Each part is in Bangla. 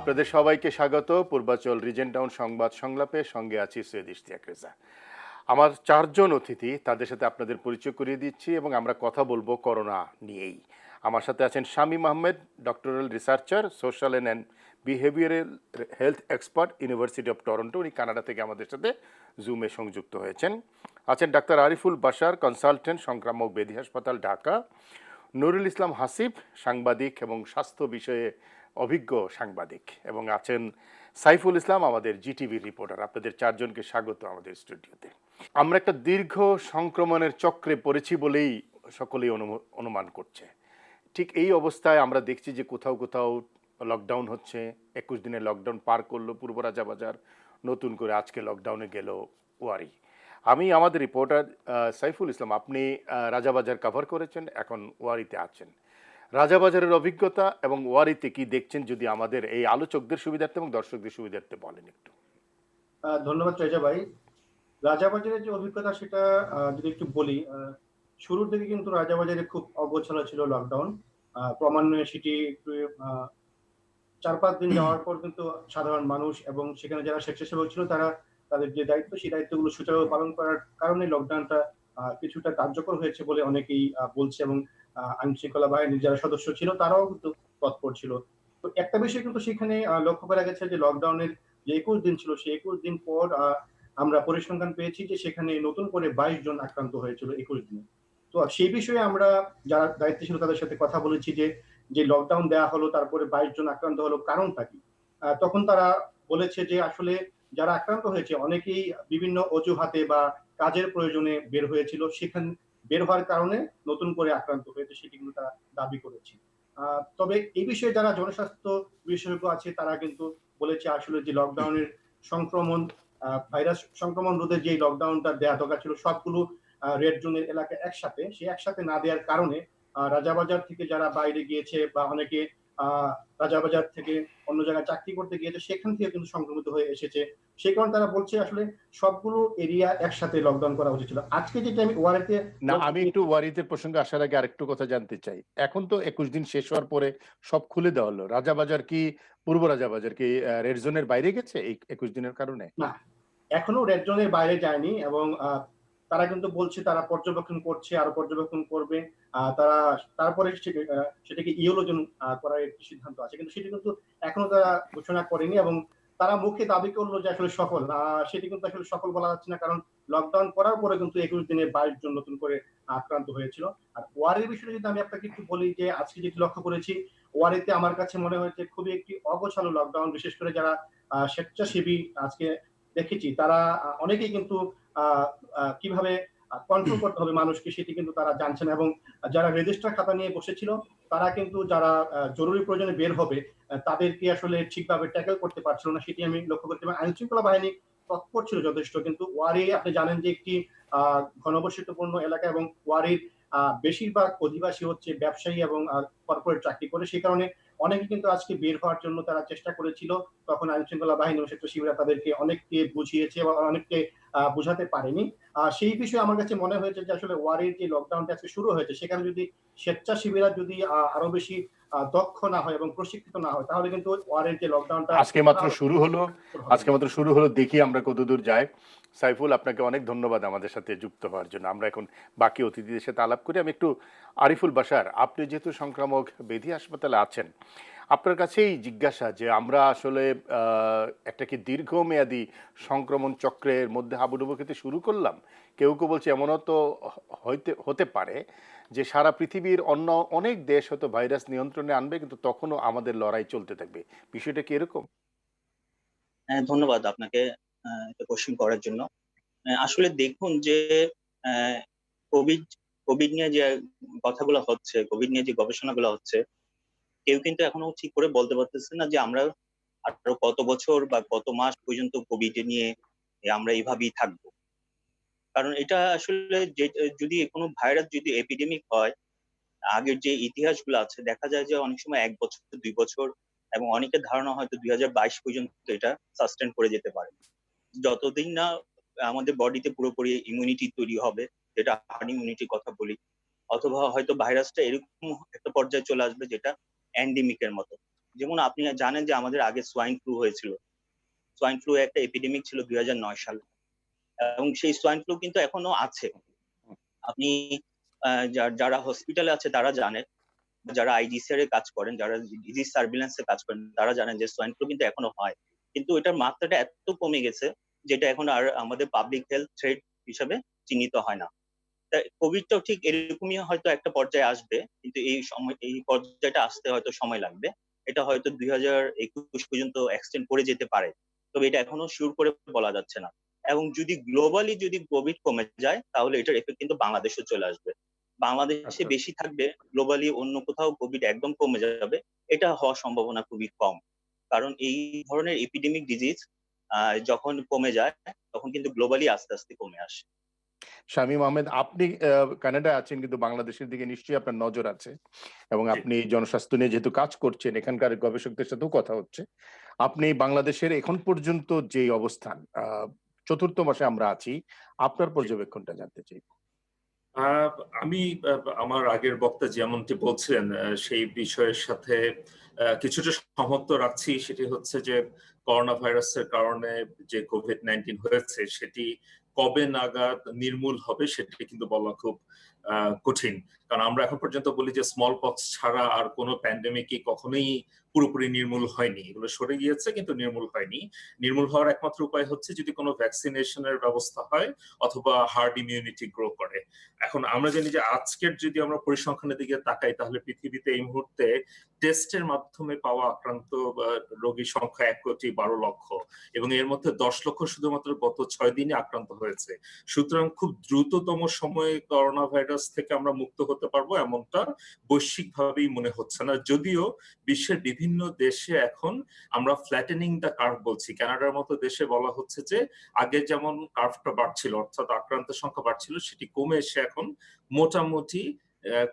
আপনাদের সবাইকে স্বাগত পূর্বাচল রিজেন্ট টাউন সংবাদ সংলাপে। সঙ্গে আছি সৈয়দ ইশতিয়াক রেজা। আমার চারজন অতিথি, তাদের সাথে আপনাদের পরিচয় করিয়ে দিচ্ছি এবং আমরা কথা বলবো করোনা নিয়েই। আমার সাথে আছেন Shamim Ahmed, doctoral researcher, social and behavioural health expert, university of Toronto. উনি কানাডা থেকে আমাদের সাথে জুমে সংযুক্ত হয়েছেন। আছেন ডাক্তার আরিফুল বাশার, কনসালটেন্ট, সংক্রামক ব্যাধি হাসপাতাল, ঢাকা। নুরুল ইসলাম হাসিব, সাংবাদিক এবং স্বাস্থ্য বিষয়ে অভিজ্ঞ সাংবাদিক। এবং আছেন সাইফুল ইসলাম, আমাদের জিটিভি রিপোর্টার। আপনাদের চারজনকে স্বাগত আমাদের স্টুডিওতে। আমরা একটা দীর্ঘ সংক্রমণের চক্রে পড়েছি বলেই সকলেই অনুমান করছে। ঠিক এই অবস্থায় আমরা দেখছি যে কোথাও কোথাও লকডাউন হচ্ছে। 21 দিনের লকডাউন পার করলো পূর্ব রাজাবাজার, নতুন করে আজকে লকডাউনে গেল ওয়ারি। আমি আমাদের রিপোর্টার সাইফুল ইসলাম, আপনি রাজাবাজার কভার করেছেন, এখন ওয়ারিতে আছেন। রাজাবাজারের অভিজ্ঞতা এবং ওয়ারিতে কি দেখছেন, যদি আমাদের এই আলোচকদের সুবিধার্থে এবং দর্শকদের সুবিধার্থে বলেন একটু। ধন্যবাদ রেজা ভাই। রাজাবাজারের যে অভিজ্ঞতা সেটা যদি একটু বলি, শুরুর দিকে কিন্তু রাজাবাজারে খুব অগোছালো ছিল লকডাউন। ক্রমান্বয়ে সেটি একটু 4-5 দিন যাওয়ার পর কিন্তু সাধারণ মানুষ এবং সেখানে যারা স্বেচ্ছাসেবক ছিল তারা তাদের যে দায়িত্ব সেই দায়িত্বগুলো সুচারুভাবে পালন করার কারণে লকডাউনটা কিছুটা কার্যকর হয়েছে বলে অনেকেই বলছে, এবং আইন শৃঙ্খলা বাহিনীর যারা সদস্য ছিল তারাও কিন্তু তৎপর ছিল। তো একটা বিষয় কিন্তু সেখানে লক্ষ্য করা গেছে যে লকডাউনের যে 21 দিন ছিল সেই 21 দিন পর আমরা পরিসংখ্যান পেয়েছি যে সেখানে নতুন করে 22 জন আক্রান্ত হয়েছিল 21 দিনে। তো সেই বিষয়ে আমরা যারা দায়িত্বে ছিল তাদের সাথে কথা বলেছি যে যে লকডাউন দেওয়া হলো তারপরে 22 জন আক্রান্ত হলো, কারণটা কি? তখন তারা বলেছে যে আসলে যারা আক্রান্ত হয়েছে অনেকেই বিভিন্ন অজুহাতে বা কাজের প্রয়োজনে বের হয়েছিল, সেখানে বের হওয়ার কারণে নতুন করে আক্রান্ত হয়েছে, সেটি কিন্তু তারা দাবি করেছে। তবে এই বিষয়ে যারা জনস্বাস্থ্য বিশেষজ্ঞ আছে তারা কিন্তু বলেছে আসলে যে লকডাউনের সংক্রমণ ভাইরাস সংক্রমণ রোধে যে লকডাউনটা দেওয়া দরকার ছিল সবগুলো রেড জোনের এলাকা একসাথে, সে একসাথে না দেওয়ার কারণে রাজাবাজার থেকে যারা বাইরে গিয়েছে বা অনেকে রাজাবাজার থেকে অন্য জায়গায় চাকরি করতে গিয়েছে সেখান থেকে কিন্তু সংক্রমিত হয়ে এসেছে। সেই কারণে তারা বলছে আসলে সবগুলো এরিয়া একসাথে লকডাউন করা উচিত ছিল। আজকে যেটা আমি ওয়ারেতে না, আমি একটু ওয়ারিতে প্রসঙ্গে আসার আগে আরেকটু কথা জানতে চাই। এখন তো 21 দিন শেষ হওয়ার পরে সব খুলে দেওয়া হলো। রাজাবাজার কি, পূর্ব রাজাবাজার কি রেড জোনের বাইরে গেছে এই 21 দিনের কারণে? না, এখনো রেড জোনের বাইরে যায়নি, এবং তারা কিন্তু বলছে তারা পর্যবেক্ষণ করছে, আরো পর্যবেক্ষণ করবে। তারা তারপরে সেটাকে ইয়েলো জোন করার একটি সিদ্ধান্ত আছে, কিন্তু সেটি কিন্তু এখনো তারা ঘোষণা করেনি, এবং তারা মুখে দাবি করলো যে আসলে সফল। সেটি কিন্তু আসলে সফল বলা যাচ্ছে না, কারণ লকডাউন করার পরে কিন্তু 21 দিনে 22 জন নতুন করে আক্রান্ত হয়েছিল। আর ওয়ারির বিষয়ে যদি আমি আপনাকে একটু বলি যে আজকে যেটি লক্ষ্য করেছি, ওয়ারিতে আমার কাছে মনে হয়েছে খুবই একটি অগোছালো লকডাউন। বিশেষ করে যারা স্বেচ্ছাসেবী আজকে দেখেছি তারা অনেকেই কিন্তু কিভাবে কন্ট্রোল করতে হবে মানুষকে সেটি কিন্তু তারা জানছে না, এবং যারা রেজিস্টার খাতা নিয়ে বসেছিল তারা কিন্তু যারা জরুরি প্রয়োজনে বের হবে তাদেরকে আসলে ঠিকভাবে ট্যাকেল করতে পারছিল না, সেটি আমি লক্ষ্য করতে পারি। আইন শৃঙ্খলা বাহিনী তৎপর ছিল যথেষ্ট, কিন্তু ওয়ারি আপনি জানেন যে একটি ঘনবসতিপূর্ণ এলাকা, এবং ওয়ারির বেশিরভাগ অধিবাসী হচ্ছে ব্যবসায়ী এবং কর্পোরেট চাকরি করে। সেই কারণে অনেকে কিন্তু আজকে বের হওয়ার জন্য তারা চেষ্টা করেছিল, তখন আইন শৃঙ্খলা বাহিনী ও স্বেচ্ছাসেবীরা তাদেরকে অনেককে বুঝিয়েছে বা অনেককে বোঝাতে পারেনি। সেই বিষয়ে আমার কাছে মনে হয়েছে যে আসলে ওয়ারির যে লকডাউনটা আজকে শুরু হয়েছে সেখানে যদি স্বেচ্ছাসেবীরা যদি আরো বেশি দক্ষ না হয় এবং প্রশিক্ষিত না হয় তাহলে কিন্তু ওয়ারির যে লকডাউনটা আজকে মাত্র শুরু হলো। আজকে মাত্র শুরু হলো, দেখি আমরা কতদূর যাই। সাইফুল, আপনাকে অনেক ধন্যবাদ আমাদের সাথে যুক্ত হওয়ার জন্য। আমরা এখন বাকি অতিথিদের সাথে আলাপ করি। আমি একটু আরিফুল বাশার, আপনি যেহেতু সংক্রামক ব্যাধি হাসপাতালে আছেন, আপনার কাছেই জিজ্ঞাসা যে আমরা আসলে একটা কি দীর্ঘমেয়াদী সংক্রমণ চক্রের মধ্যে হাবুডুবু খেতে শুরু করলাম? কেউ কেউ বলছে এমনও তো হতে পারে যে সারা পৃথিবীর অন্য অনেক দেশ হয়তো ভাইরাস নিয়ন্ত্রণে আনবে, কিন্তু তখনও আমাদের লড়াই চলতে থাকবে। বিষয়টা কি এরকম? হ্যাঁ, ধন্যবাদ আপনাকে এটা কোশ্চেন করার জন্য। আসলে দেখুন যে আহ, কোভিড কোভিড নিয়ে যে কথাগুলো হচ্ছে, কোভিড নিয়ে যে গবেষণাগুলো হচ্ছে, কেউ কিন্তু এখনো ঠিক করে বলতে পারতেছে না যে আমরা আরো কত বছর বা কত মাস পর্যন্ত কোভিড নিয়ে আমরা এইভাবেই থাকবো। কারণ এটা আসলে যে যদি কোনো ভাইরাস যদি এপিডেমিক হয়, আগের যে ইতিহাসগুলো আছে দেখা যায় যে অনেক সময় 1 বছর 2 বছর, এবং অনেকের ধারণা হয়তো 2022 পর্যন্ত এটা সাস্টেন করে যেতে পারে, যতদিন না আমাদের বডিতে পুরোপুরি ইমিউনিটি তৈরি হবে, যেটা হার্ড ইমিউনিটির কথা বলি। অথবা হয়তো ভাইরাসটা এরকম একটা পর্যায়ে চলে আসবে যেটা এন্ডেমিকের মতো, যেমন আপনি জানেন যে আমাদের আগে সোয়াইন ফ্লু হয়েছিল। সোয়াইন ফ্লু একটা এপিডেমিক ছিল 2009 সালে, এবং সেই সোয়াইন ফ্লু কিন্তু এখনো আছে। আপনি যারা হসপিটালে আছে তারা জানেন, যারা আইডিসিআর এ কাজ করেন, যারা ডিজিজ সার্ভিলেন্সে কাজ করেন, তারা জানেন যে সোয়াইন ফ্লু কিন্তু এখনো হয়, কিন্তু এটার মাত্রাটা এত কমে গেছে যেটা এখন আর আমাদের পাবলিক হেলথ থ্রেট হিসেবে চিহ্নিত হয় না। কোভিডটাও ঠিক এরকমই হয়তো একটা পর্যায়ে আসবে, কিন্তু এই পর্যায়টা আসতে হয়তো সময় লাগবে। এটা হয়তো 2021 পর্যন্ত এক্সটেন্ড করে যেতে পারে, তবে এটা এখনো শিওর করে বলা যাচ্ছে না। এবং যদি গ্লোবালি যদি কোভিড কমে যায় তাহলে এটার এফেক্ট কিন্তু বাংলাদেশে চলে আসবে। বাংলাদেশে আচ্ছা, বেশি থাকবে, গ্লোবালি অন্য কোথাও কোভিড একদম কমে যাবে, এটা হওয়ার সম্ভাবনা খুবই কম। কারণ এই ধরনের এপিডেমিক ডিজিজ যখন কমে যায় তখন কিন্তু গ্লোবালি আস্তে আস্তে কমে আসে। শামীম আহমেদ, আপনি কানাডায় আছেন, কিন্তু বাংলাদেশের দিকে নিশ্চয়ই আপনার নজর আছে এবং জি। আপনি জনস্বাস্থ্য নিয়ে যেহেতু কাজ করছেন, এখানকার গবেষকদের সাথেও কথা হচ্ছে। আপনি বাংলাদেশের এখন পর্যন্ত যে অবস্থান, চতুর্থ মাসে আমরা আছি, আপনার পর্যবেক্ষণটা জানতে চাই। আহ, আমি আমার আগের বক্তা যেমনটি বলছিলেন সেই বিষয়ের সাথে কিছুটা সমর্থ রাখছি। সেটি হচ্ছে যে করোনা ভাইরাসের কারণে যে কোভিড-19 হয়েছে সেটি কবে নাগাদ নির্মূল হবে সেটি কিন্তু বলা খুব কঠিন। কারণ আমরা এখন পর্যন্ত বলি যে স্মল পক্স ছাড়া আর কোনো প্যান্ডেমিকই কখনোই পুরোপুরি নির্মূল হয়নি, এগুলো সরে গিয়েছে কিন্তু নির্মূল হয়নি। নির্মূল হওয়ার একমাত্র উপায় হচ্ছে যদি কোনো ভ্যাকসিনেশনের ব্যবস্থা হয় অথবা হার্ড ইমিউনিটি গ্রো করে। এখন আমরা জানি যে আজকের যদি আমরা পরিসংখ্যানের দিকে তাকাই তাহলে পৃথিবীতে এই মুহূর্তে টেস্টের মাধ্যমে পাওয়া আক্রান্ত রোগীর সংখ্যা 1,12,00,000, এবং এর মধ্যে 10 লক্ষ শুধুমাত্র গত 6 দিনে আক্রান্ত হয়েছে। সুতরাং খুব দ্রুততম সময়ে করোনা ভাইরাস থেকে আমরা মুক্ত হতে পারবো এমনটা বৈশ্বিকভাবেই মনে হচ্ছে না, যদিও বিশ্বের বিভিন্ন দেশে এখন আমরা ফ্ল্যাটেনিং দ্য কার্ভ বলছি। কানাডার মতো দেশে বলা হচ্ছে যে আগে যেমন কার্ভটা বাড়ছিল, অর্থাৎ আক্রান্তের সংখ্যা বাড়ছিল, সেটি কমে এসে এখন মোটামুটি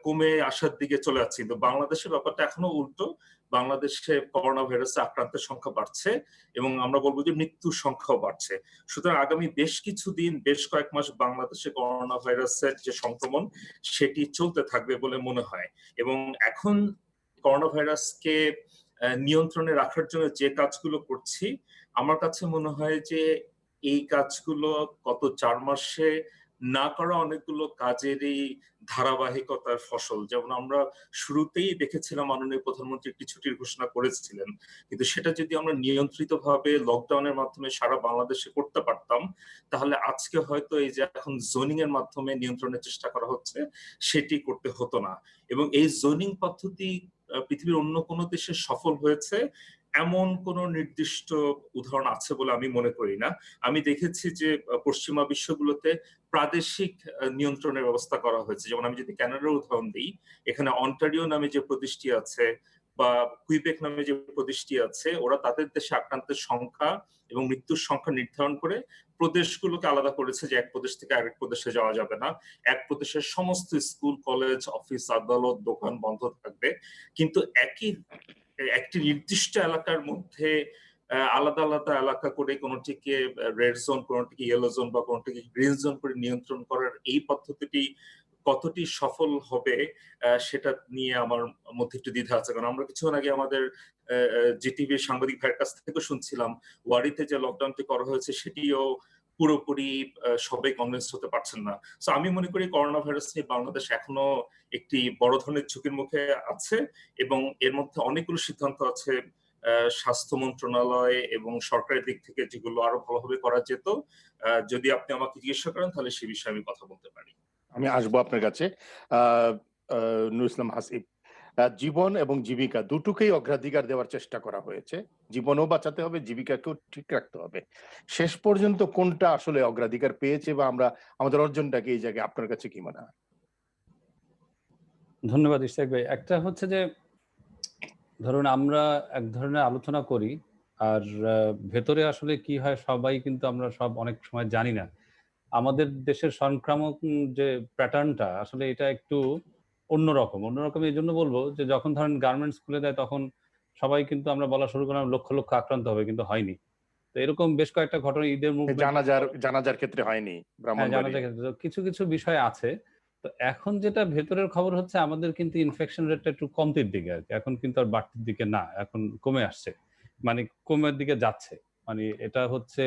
কমে আসার দিকে চলে যাচ্ছে। কিন্তু বাংলাদেশের ব্যাপারটা এখনো উল্টো। বাংলাদেশে করোনা ভাইরাসে আক্রান্তের সংখ্যা বাড়ছে এবং আমরা বলবো যে মৃত্যুর সংখ্যাও বাড়ছে। সুতরাং আগামী বেশ কিছুদিন, বেশ কয়েক মাস বাংলাদেশে করোনা ভাইরাসের যে সংক্রমণ সেটি চলতে থাকবে বলে মনে হয়। এবং এখন করোনা ভাইরাসকে নিয়ন্ত্রণে রাখার জন্য যে কাজগুলো করছি, আমার কাছে মনে হয় যে এই কাজগুলো গত 4 মাসে না করা অনেকগুলো কাজেরই ধারাবাহিকতার ফসল। যেমন আমরা শুরুতেই দেখেছিলাম মাননীয় প্রধানমন্ত্রী একটি ছুটির ঘোষণা করেছিলেন, কিন্তু সেটা যদি আমরা নিয়ন্ত্রিতভাবে লকডাউনের মাধ্যমে সারা বাংলাদেশে করতে পারতাম তাহলে আজকে হয়তো এই যে এখন জোনিং এর মাধ্যমে নিয়ন্ত্রণের চেষ্টা করা হচ্ছে সেটি করতে হতো না। এবং এই জোনিং পদ্ধতি পৃথিবীর অন্য কোনো দেশে সফল হয়েছে এমন কোন নির্দিষ্ট উদাহরণ আছে বলে আমি মনে করি না। আমি দেখেছি যে পশ্চিমা বিশ্বগুলোতে প্রাদেশিক নিয়ন্ত্রণের ব্যবস্থা করা হয়েছে। যেমন আমি যদি কানাডার উদাহরণ দিই, এখানে অন্টারিও নামে যে প্রদেশটি আছে বা কুইবেক নামে যে প্রদেশটি আছে, ওরা তাদের দেশে আক্রান্তের সংখ্যা এবং মৃত্যুর সংখ্যা নির্ধারণ করে প্রদেশগুলোকে আলাদা করেছে যে এক প্রদেশ থেকে আরেক প্রদেশে যাওয়া যাবে না, এক প্রদেশের সমস্ত স্কুল, কলেজ, অফিস, আদালত, দোকান বন্ধ থাকবে। কিন্তু একটি নির্দিষ্ট এলাকার মধ্যে আলাদা আলাদা এলাকা করে কোনটিকে রেড জোন, কোনটিকে ইয়েলো জোন বা কোনটিকে গ্রিন জোন করে নিয়ন্ত্রণ করার এই পদ্ধতিটি কতটি সফল হবে সেটা নিয়ে আমার মধ্যে একটু দ্বিধা আছে। কারণ আমরা কিছুক্ষণ আগে আমাদের জিটিভির সাংবাদিক ভাইয়ের কাছ থেকে শুনছিলাম ওয়ারিতে যে লকডাউনটি করা হয়েছে সেটিও পুরোপুরি সবাই কনভিন্স হতে পারছেন না। তো আমি মনে করি করোনা ভাইরাস নিয়ে বাংলাদেশ এখনো একটি বড় ধরনের ঝুঁকির মুখে আছে, এবং এর মধ্যে অনেকগুলো সিদ্ধান্ত আছে স্বাস্থ্য মন্ত্রণালয় এবং সরকারের দিক থেকে যেগুলো আরো ভালোভাবে করা যেত। যদি আপনি আমাকে জিজ্ঞাসা করেন তাহলে সে বিষয়ে আমি কথা বলতে পারি। আমি আসবো আপনার কাছে। আহ, নূর ইসলাম হাসিব, জীবন এবং জীবিকা দুটোকেই অগ্রাধিকার দেওয়ার চেষ্টা করা হয়েছে। জীবনও বাঁচাতে হবে, জীবিকাকেও ঠিক রাখতে হবে। শেষ পর্যন্ত কোনটা আসলে অগ্রাধিকার পেয়েছে বা আমরা আমাদের অর্জনটাকে এই জায়গায় আপনার কাছে কি মনে হয়? ধন্যবাদ ইশতিয়াক ভাই। একটা হচ্ছে যে ধরুন আমরা এক ধরনের আলোচনা করি, আর ভেতরে আসলে কি হয় সবাই কিন্তু আমরা সব অনেক সময় জানি না। আমাদের দেশের সংক্রামক যে প্যাটার্নটা আসলে এটা একটু অন্যরকম এই জন্য বলবো যে যখন ধরেন গার্মেন্টস খুলে দেয় তখন সবাই কিন্তু আমরা বলা শুরু করলাম লক্ষ লক্ষ আক্রান্ত হবে, কিন্তু হয়নি। তো এরকম বেশ কয়েকটা ঘটনা ঈদের মুভমেন্ট, জানাজার ক্ষেত্রে হয়নি হ্যাঁ জানা ব্রাহ্মণবাড়িয়া। যায়, কিছু কিছু বিষয় আছে তো এখন যেটা ভেতরের খবর হচ্ছে আমাদের কিন্তু ইনফেকশন রেটটা একটু কমতির দিকে আর কি। এখন কিন্তু আর বাড়তির দিকে না, এখন কমে আসছে, মানে কমের দিকে যাচ্ছে। মানে এটা হচ্ছে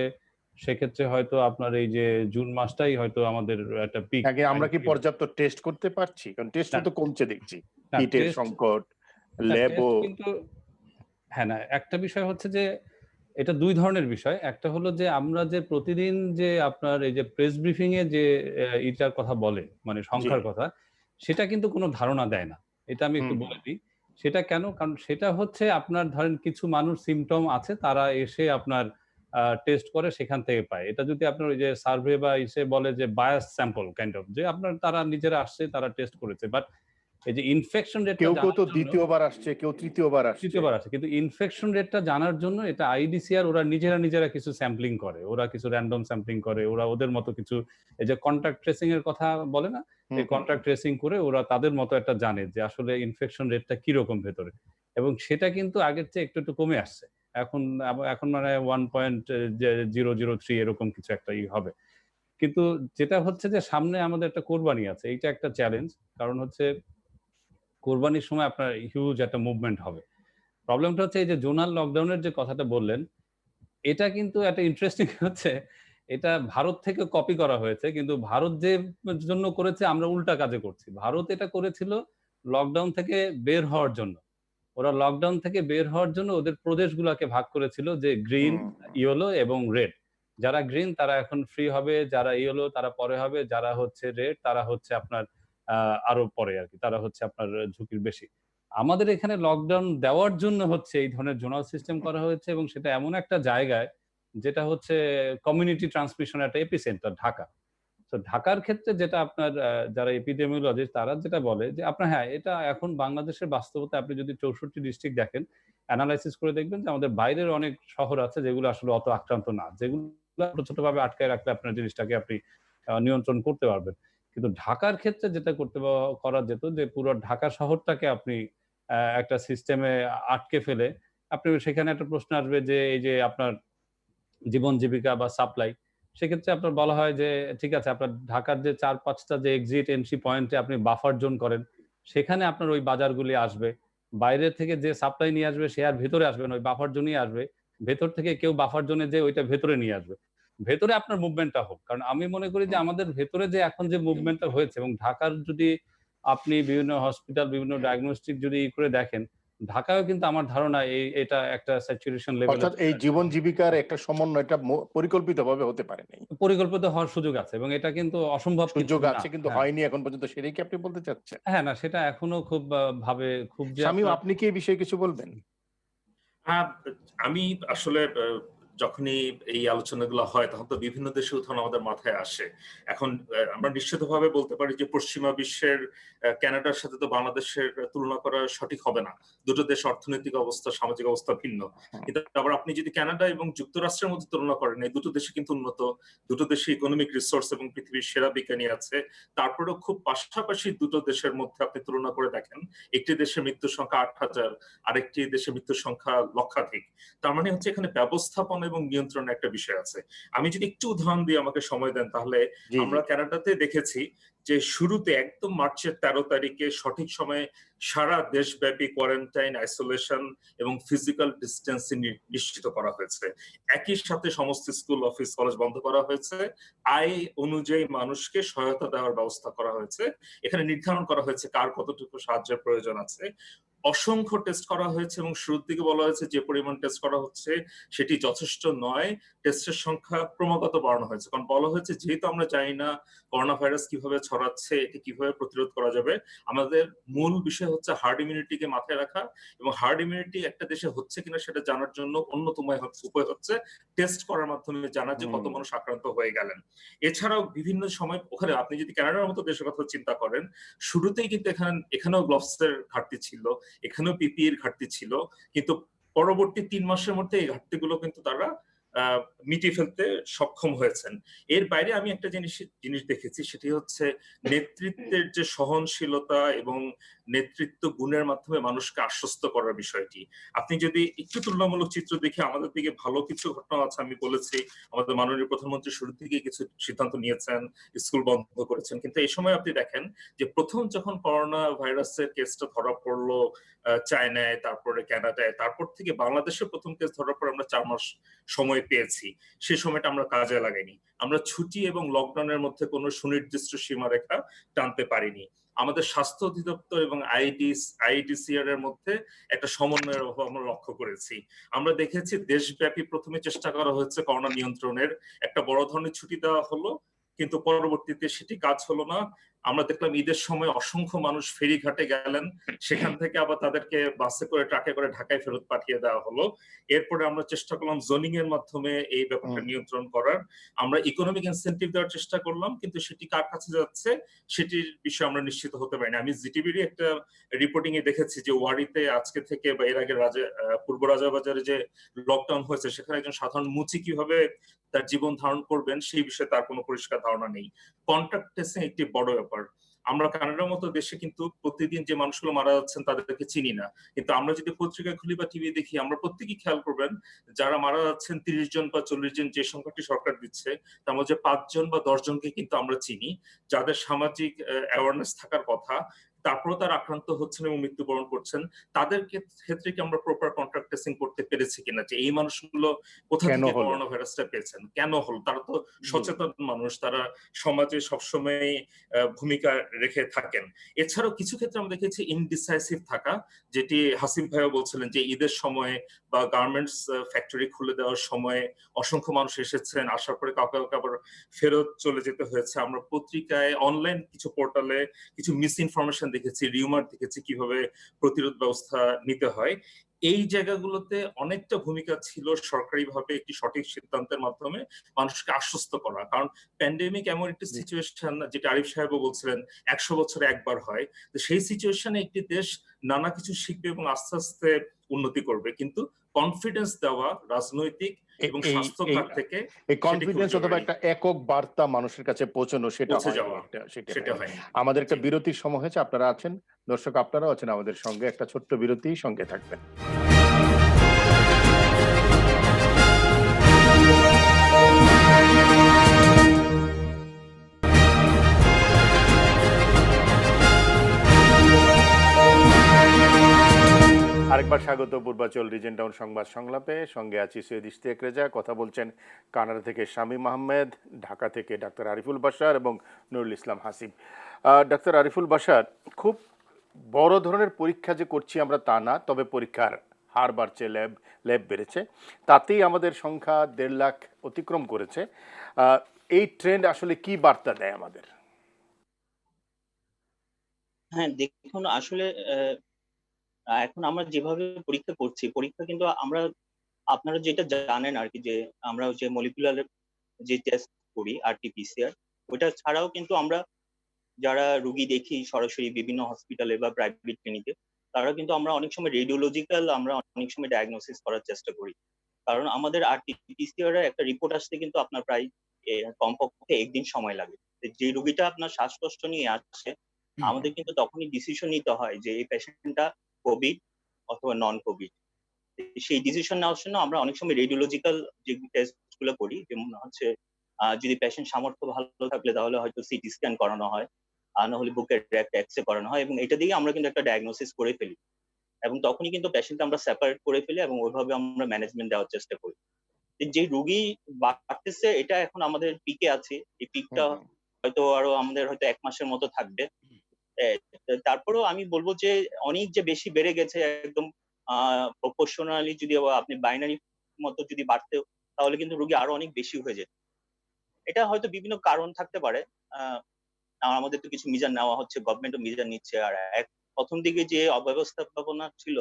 সেক্ষেত্রে হয়তো আপনার এই যে জুন মাসটাই হয়তো আমাদের একটা পিক আগে আমরা কি পর্যাপ্ত টেস্ট করতে পারছি? কারণ টেস্টও তো কমছে দেখছি। না কিটের টেস্ট সংকট, না ল্যাবও। টেস্ট কিন্তু হ্যাঁ, না একটা বিষয় হচ্ছে যে এটা ২ ধরনের বিষয়। একটা হলো যে আমরা যে প্রতিদিন যে আপনার এই যে প্রেস ব্রিফিং এ যে ইটার কথা বলে, মানে জি। সংখ্যার কথা, সেটা কিন্তু কোনো ধারণা দেয় না। এটা আমি একটু হুম, বলে দিই। সেটা কেন? কারণ সেটা হচ্ছে আপনার ধরেন কিছু মানুষ সিম্পটম আছে তারা এসে আপনার টেস্ট করে সেখান থেকে পায়। এটা যদি আপনার ওই যে সার্ভে বা ইসে বলে যে বায়াস স্যাম্পল কাইন্ড অফ, যে আপনার তারা নিজেরা আসছে, তারা টেস্ট করেছে। বাট এই যে ইনফেকশন রেটটা কেউ জানার তো জন্য ২য় বার আসছে, কেউ ৩য় বার আসছে। ৩য় বার আসে। কিন্তু ইনফেকশন রেটটা জানার জন্য এটা আইডিসিআর ওরা নিজেরা কিছু স্যাম্পলিং করে। ওরা কিছু র‍্যান্ডম স্যাম্পলিং করে। ওরা ওদের মতো কিছু এই যে কনট্যাক্ট ট্রেসিং এর কথা বলে না? হুম, এই হুম, হুম। কনট্যাক্ট ট্রেসিং করে ওরা তাদের মতো একটা জানে যে আসলে ইনফেকশন রেটটা কিরকম ভেতরে। এবং সেটা কিন্তু আগের চেয়ে একটু কমে আসছে। এখন এখন মানে 1.003 এরকম কিছু একটা হবে। কিন্তু যেটা হচ্ছে যে সামনে আমাদের একটা কোরবানি আছে। এইটা একটা চ্যালেঞ্জ। কারণ হচ্ছে কোরবানির সময় আপনার হিউজ একটা মুভমেন্ট হবে। প্রবলেমটা হচ্ছে এই যে জোনাল লকডাউনের যে কথাটা বললেন, এটা কিন্তু একটা ইন্টারেস্টিং হচ্ছে এটা ভারত থেকে কপি করা হয়েছে। কিন্তু ভারত যে জন্য করেছে আমরা উল্টা কাজে করছি। ভারত এটা করেছিল লকডাউন থেকে বের হওয়ার জন্য। ওরা লকডাউন থেকে বের হওয়ার জন্য ওদের প্রদেশগুলাকে ভাগ করেছিল যে গ্রিন, হুম, ইয়েলো এবং রেড। যারা গ্রিন তারা এখন ফ্রি হবে, যারা ইয়েলো তারা পরে হবে, যারা হচ্ছে রেড তারা হচ্ছে আপনার আ আরো পরে আরকি। তারা হচ্ছে আপনার ঝুঁকির বেশি। আমাদের এখানে লকডাউন দেওয়ার জন্য হচ্ছে এই ধরনের জোনাল সিস্টেম করা হয়েছে এবং সেটা এমন একটা জায়গায় যেটা হচ্ছে কমিউনিটি ট্রান্সমিশন এর একটা এপিসেন্টার ঢাকা। তো ঢাকার ক্ষেত্রে যেটা আপনার যারা এপিডেমিওলজিস্ট তারা যেটা বলে যে আপনার হ্যাঁ, এটা এখন বাংলাদেশের বাস্তবতায় আপনি যদি ৬৪ ডিস্ট্রিক্ট দেখেন, এনালাইসিস করে দেখবেন যে আমাদের বাইরের অনেক শহর আছে যেগুলো আসলে অত আক্রান্ত না। যেগুলো ছোট ভাবে আটকায় রাখলে আপনার জিনিসটাকে আপনি নিয়ন্ত্রণ করতে পারবেন। কিন্তু ঢাকার ক্ষেত্রে যেটা করা যেত যে পুরো ঢাকা শহরটাকে আপনি একটা সিস্টেমে আটকে ফেলে আপনি সেখানে একটা প্রশ্ন আসবে যে এই যে আপনার জীবন জীবিকা বা সাপ্লাই। সেক্ষেত্রে আপনার বলা হয় যে ঠিক আছে আপনার ঢাকার যে ৪-৫ টা যে এক্সিট এন্ট্রি পয়েন্টে আপনি বাফার জোন করেন। সেখানে আপনার ওই বাজারগুলি আসবে। বাইরে থেকে যে সাপ্লাই নিয়ে আসবে সে আর ভেতরে আসবে না। ওই বাফার জোনেই আসবে। ভেতর থেকে কেউ বাফার জোনে যেয়ে ওইটা ভেতরে নিয়ে আসবে। ভেতরে আপনার মুভমেন্টটা হোক। কারণ আমি মনে করি যে হুম। আমাদের ভেতরে যে এখন যে মুভমেন্টটা হয়েছে এবং ঢাকার যদি আপনি বিভিন্ন হসপিটাল, বিভিন্ন ডায়াগনস্টিক যদি করে দেখেন, ঢাকায়ও কিন্তু আমার ধারণা এটা একটা স্যাচুরেশন লেভেলে অর্থাৎ এই চলে আসছে। জীবন জীবিকার একটা সমন্বয় এটা পরিকল্পিতভাবে হতে পারে নাই। পরিকল্পিত হওয়ার সুযোগ আছে এবং এটা কিন্তু অসম্ভব কিছু সুযোগ না। আছে কিন্তু হ্যাঁ। হয়নি এখন পর্যন্ত, সেটাই কি আপনি বলতে চাচ্ছেন? হ্যাঁ, না সেটা এখনো খুব খুব যে শামীম, আপনার আপনি কি এই বিষয়ে কিছু বলবেন? হ্যাঁ, আমি আসলে যখনই এই আলোচনাগুলো হয় তখন তো বিভিন্ন দেশের উদাহরণ আমাদের মাথায় আসে। এখন আমরা নিশ্চিতভাবে বলতে পারি যে পশ্চিমা বিশ্বের কানাডার সাথে তো বাংলাদেশের তুলনা করা সঠিক হবে না। দুটো দেশ অর্থনৈতিক অবস্থা, সামাজিক অবস্থা ভিন্ন। হুম, কিন্তু আবার আপনি যদি কানাডা এবং যুক্তরাষ্ট্রের মধ্যে তুলনা করেন, এই দুটো দেশে কিন্তু উন্নত, দুটো দেশে ইকোনমিক রিসোর্স এবং পৃথিবীর সেরা বিজ্ঞানী আছে। তারপরেও খুব পাশাপাশি দুটো দেশের মধ্যে আপনি তুলনা করে দেখেন, একটি দেশের মৃত্যুর সংখ্যা ৮,০০০, আরেকটি দেশের মৃত্যুর সংখ্যা লক্ষাধিক। তার মানে হচ্ছে এখানে ব্যবস্থাপনা এবং নিয়ন্ত্রণের একটা বিষয় আছে। আমি যদি একটু উদাহরণ দিয়ে আমাকে সময় দেন তাহলে জি, জি। আমরা কানাডাতে দেখেছি যে শুরুতে একদম মার্চের ১৩ তারিখে সঠিক সময়ে সারা দেশব্যাপী কোয়ারেন্টাইন, আইসোলেশন এবং ফিজিক্যাল ডিস্টেন্সিং নিশ্চিত করা হয়েছে। একই সাথে সমস্ত স্কুল, অফিস, কলেজ বন্ধ করা হয়েছে। আয় অনুযায়ী মানুষকে সহায়তা দেওয়ার ব্যবস্থা করা হয়েছে। এখানে নির্ধারণ করা হয়েছে কার কতটুকু সাহায্যের প্রয়োজন আছে। অসংখ্য টেস্ট করা হয়েছে এবং শুরুর দিকে বলা হয়েছে যে পরিমাণ টেস্ট করা হচ্ছে সেটি যথেষ্ট নয়। টেস্টের সংখ্যা ক্রমাগত বাড়ানো হয়েছে। কারণ বলা হয়েছে যেহেতু আমরা জানি না করোনা ভাইরাস কিভাবে ছড়াচ্ছে, এটি কিভাবে প্রতিরোধ করা যাবে। আমাদের মূল বিষয় হচ্ছে হার্ড ইমিউনিটিকে মাথায় রাখা এবং হার্ড ইমিউনিটি একটা দেশে হচ্ছে কিনা সেটা জানার জন্য অন্যতম উপায় হচ্ছে টেস্ট করার মাধ্যমে জানা যে কত হুম। মানুষ আক্রান্ত হয়ে গেলেন। এছাড়াও বিভিন্ন সময় ওখানে আপনি যদি কানাডার মতো দেশের কথা চিন্তা করেন, শুরুতেই কিন্তু এখানেও গ্লোভস এর ঘাটতি ছিল। এখানেও পিপিই এর ঘাটতি ছিল। কিন্তু পরবর্তী ৩ মাসের মধ্যে এই ঘাটতিগুলো কিন্তু তারা আহ, মিটিয়ে ফেলতে সক্ষম হয়েছেন। এর বাইরে আমি একটা জিনিস দেখেছি, সেটি হচ্ছে নেতৃত্বের যে সহনশীলতা এবং নেতৃত্ব গুণের মাধ্যমে মানুষকে আশ্বস্ত করার বিষয়টি। আপনি যদি একটু তুলনামূলক চিত্র দেখে, আমাদের দিকে ভালো কিছু ঘটনা আছে, আমি বলেছি আমাদের মাননীয় প্রধানমন্ত্রী শুরু থেকে কিছু সিদ্ধান্ত নিয়েছেন, স্কুল বন্ধ করেছেন, কিন্তু এই সময় আপনি দেখেন যে প্রথম যখন করোনা ভাইরাসের কেসটা ধরা পড়লো চায়নায়, তারপরে কানাডায়, তারপর থেকে বাংলাদেশে প্রথম কেস ধরার পর আমরা 4 মাস সময় পেয়েছি। সে সময়টা আমরা কাজে লাগাইনি। আমরা ছুটি এবং লকডাউনের মধ্যে কোনো সুনির্দিষ্ট সীমারেখা টানতে পারিনি। আমাদের স্বাস্থ্য অধিদপ্তর এবং আইডিসিআর এর মধ্যে একটা সমন্বয়ের অভাব আমরা লক্ষ্য করেছি। আমরা দেখেছি দেশব্যাপী প্রথমে চেষ্টা করা হয়েছে করোনা নিয়ন্ত্রণের, একটা বড় ধরনের ছুটি দেওয়া হলো, কিন্তু পরবর্তীতে সেটি কাজ হলো না। আমরা দেখলাম ঈদের সময় অসংখ্য মানুষ ফেরিঘাটে গেলেন, সেখান থেকে আবার তাদেরকে বাসে করে, ট্রাকে করে ঢাকায় ফেরত পাঠিয়ে দেওয়া হলো। এরপরে আমরা চেষ্টা করলাম জোনিং এর মাধ্যমে এই ব্যাপারটা নিয়ন্ত্রণ করার। আমরা ইকোনমিক ইনসেন্টিভ দেওয়ার চেষ্টা করলাম, কিন্তু সেটি কার কাছে যাচ্ছে সেটির বিষয়ে আমরা নিশ্চিত হতে পারি না। আমি জিটিভির একটা রিপোর্টিং এ দেখেছি যে ওয়ারিতে আজকে থেকে বা এর আগে পূর্ব রাজাবাজারে যে লকডাউন হয়েছে, সেখানে একজন সাধারণ মুচি কিভাবে তার জীবন ধারণ করবেন সেই বিষয়ে তার কোনো পরিষ্কার ধারণা নেই। কন্টাক্ট ট্রেসিং একটি বড় ব্যাপার। আমরা কানাডার মতো দেশে কিন্তু প্রতিদিন যে মানুষগুলো মারা যাচ্ছেন তাদেরকে চিনি না, কিন্তু আমরা যদি পত্রিকা খুলি বা টিভি দেখি, আমরা প্রত্যেকেই খেয়াল করবেন যারা মারা যাচ্ছেন 30 জন বা 40 জন যে সংখ্যাটি সরকার দিচ্ছে, তার মধ্যে 5 জন বা 10 জনকে কিন্তু আমরা চিনি, যাদের সামাজিক অ্যাওয়ারনেস থাকার কথা, তারপরেও তারা আক্রান্ত হচ্ছেন এবং মৃত্যুবরণ করছেন। তাদের ক্ষেত্রে কি আমরা প্রপার কন্টাক্ট ট্রেসিং করতে পেরেছি কিনা, যে এই মানুষগুলো কোথা কেন থেকে হলো? করোনা ভাইরাসটা পেয়েছেন, কেন হলো? তারা তো সচেতন মানুষ, তারা সমাজে সবসময় ভূমিকা রেখে থাকেন। এছাড়াও কিছু ক্ষেত্রে আমরা দেখেছি ইনডিসাইসিভ থাকা, যেটি হাসিম ভাইও বলছিলেন যে ঈদের সময় বা গার্মেন্টস ফ্যাক্টরি খুলে দেওয়ার সময় অসংখ্য মানুষ এসেছেন, আসার পরে কাউকে কাউকে আবার ফেরত চলে যেতে হয়েছে। আমরা পত্রিকায়, অনলাইন কিছু পোর্টালে কিছু মিস ইনফরমেশন দেখেছি, রিউমার দেখেছি কিভাবে প্রতিরোধ ব্যবস্থা নিতে হয়। এই জায়গাগুলোতে অনেকটা ভূমিকা ছিল সরকারিভাবে একটি সঠিক সিদ্ধান্তের মাধ্যমে মানুষকে আশ্বস্ত করা। কারণ প্যান্ডেমিক এমন একটি জি। সিচুয়েশন, যেটা আরিফ সাহেবও বলছিলেন 100 বছরে একবার হয়, তো সেই সিচুয়েশনে একটি দেশ নানা কিছু শিখবে এবং আস্তে আস্তে উন্নতি করবে, কিন্তু কনফিডেন্স দেওয়া রাজনৈতিক এবং এই স্বাস্থ্য এই খাত থেকে এই সেটি খুব কনফিডেন্স অথবা জরুরি। একটা একক বার্তা মানুষের কাছে পৌঁছানো সেটা পৌঁছে হয়নি, যাওয়া, সেটা সেটা হয়নি। হয়নি। আমাদের একটা জি। বিরতির সময় হয়েছে, আপনারা আছেন, দর্শক আপনারাও আছেন আমাদের সঙ্গে, একটা ছোট্ট বিরতি, সঙ্গে থাকবেন। আরেকবার স্বাগত পূর্বাচল রিজেন্ট টাউন সংবাদ সংলাপে। সঙ্গে আছি সৈয়দ ইশতিয়াক রেজা, কথা বলছেন কানাডা থেকে শামীম আহমেদ, ঢাকা থেকে ডাক্তার আরিফুল বাশার এবং নুরুল ইসলাম হাসিব। ডাক্তার আরিফুল বাশার, খুব বড় ধরনের পরীক্ষা যে করছি আমরা তা না, তবে পরীক্ষার হার বাড়ছে, ল্যাব বেড়েছে, তাতেই আমাদের সংখ্যা 1.5 লাখ অতিক্রম করেছে। এই ট্রেন্ড আসলে কি বার্তা দেয় আমাদের? হ্যাঁ, দেখুন আসলে এখন আমরা যেভাবে পরীক্ষা করছি, পরীক্ষা কিন্তু আমরা, আপনারা যেটা জানেন আর কি, যে আমরা যে মলিকুলার যে টেস্ট করি আরটিপিসিআর, ওটা ছাড়াও কিন্তু আমরা যারা রুগী দেখি সরাসরি বিভিন্ন হসপিটালে বা প্রাইভেট ক্লিনিকে, তারা কিন্তু আমরা অনেক সময় রেডিওলজিক্যাল, আমরা অনেক সময় ডায়াগনোসিস করার চেষ্টা করি। কারণ আমাদের আরটিপিসিআর এর একটা রিপোর্ট আসতে কিন্তু আপনার প্রায় কমপক্ষে একদিন সময় লাগে। তো যে রুগীটা আপনার শ্বাসকষ্ট নিয়ে আসছে, আমাদের কিন্তু তখনই ডিসিশন নিতে হয় যে এই পেশেন্টটা কোভিড অথবা নন কোভিড। সেই ডিসিশন নেওয়ার জন্য আমরা অনেক সময় রেডিওলজিক্যাল যে টেস্ট গুলো করি, যেমন হচ্ছে যদি পেশেন্ট সামর্থ্য ভালো থাকলে তাহলে হয়তো সিটি স্ক্যান করানো হয়, আর না হলে বুকের একটা এক্সরে করানো হয়, এবং এটা দিয়ে আমরা কিন্তু একটা ডায়াগনোসিস করে ফেলি, এবং তখনই কিন্তু পেশেন্ট আমরা সেপারেট করে ফেলি এবং ওইভাবে আমরা ম্যানেজমেন্ট দেওয়ার চেষ্টা করি। যে রুগী বাড়তেছে, এটা এখন আমাদের পিকে আছে, এই পিকটা হয়তো আরো আমাদের হয়তো 1 মাসের মতো থাকবে। তারপরেও আমি বলবো যে অনেক যে বেশি বেড়ে গেছে, একদম প্রপোর্শনালি যদি আপনি বাইনারি মতো যদি বাড়তে, তাহলে কিন্তু রোগী আরো অনেক বেশি হয়ে যেত। এটা হয়তো বিভিন্ন কারণ থাকতে পারে। আহ আমাদের তো কিছু মিজার নেওয়া হচ্ছে, গভর্নমেন্টও মিজার নিচ্ছে, আর প্রথম দিকে যে অব্যবস্থাপনা ছিল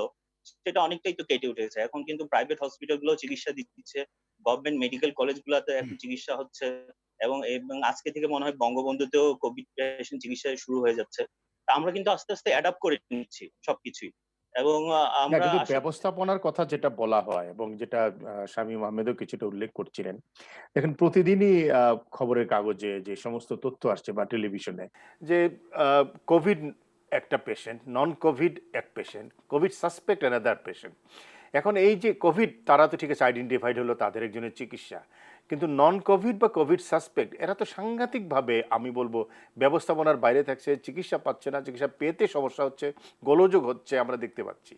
সেটা অনেকটাই তো কেটে উঠেছে। এখন কিন্তু প্রাইভেট হসপিটাল গুলো চিকিৎসা দিচ্ছে, গভর্নমেন্ট মেডিকেল কলেজ গুলাতে এখন চিকিৎসা হচ্ছে, এবং এবং আজকে থেকে মনে হয় বঙ্গবন্ধুতেও কোভিড পেশেন্ট চিকিৎসা শুরু হয়ে যাচ্ছে। তা আমরা কিন্তু আস্তে আস্তে অ্যাডাপ্ট করে নিচ্ছি সবকিছুই। এবং না, আমরা কিন্তু আশা ব্যবস্থাপনার কথা যেটা বলা হয় এবং যেটা শামীম আহমেদও কিছুটা উল্লেখ করছিলেন। দেখেন প্রতিদিনই খবরের কাগজে যে সমস্ত তথ্য আসছে বা টেলিভিশনে যে আ কোভিড একটা পেশেন্ট, নন কোভিড এক patient, Covid suspect another patient. এখন এই যে কোভিড তারা তো ঠিক আছে আইডেন্টিফাইড হলো তাদের একজনের চিকিৎসা। কিন্তু নন কোভিড বা কোভিড সাসপেক্ট এরা তো সাংঘাতিকভাবে আমি বলব ব্যবস্থাপনার বাইরে থাকছে, চিকিৎসা পাচ্ছে না, চিকিৎসা পেতে সমস্যা হচ্ছে, গোলযোগ হচ্ছে আমরা দেখতে পাচ্ছি।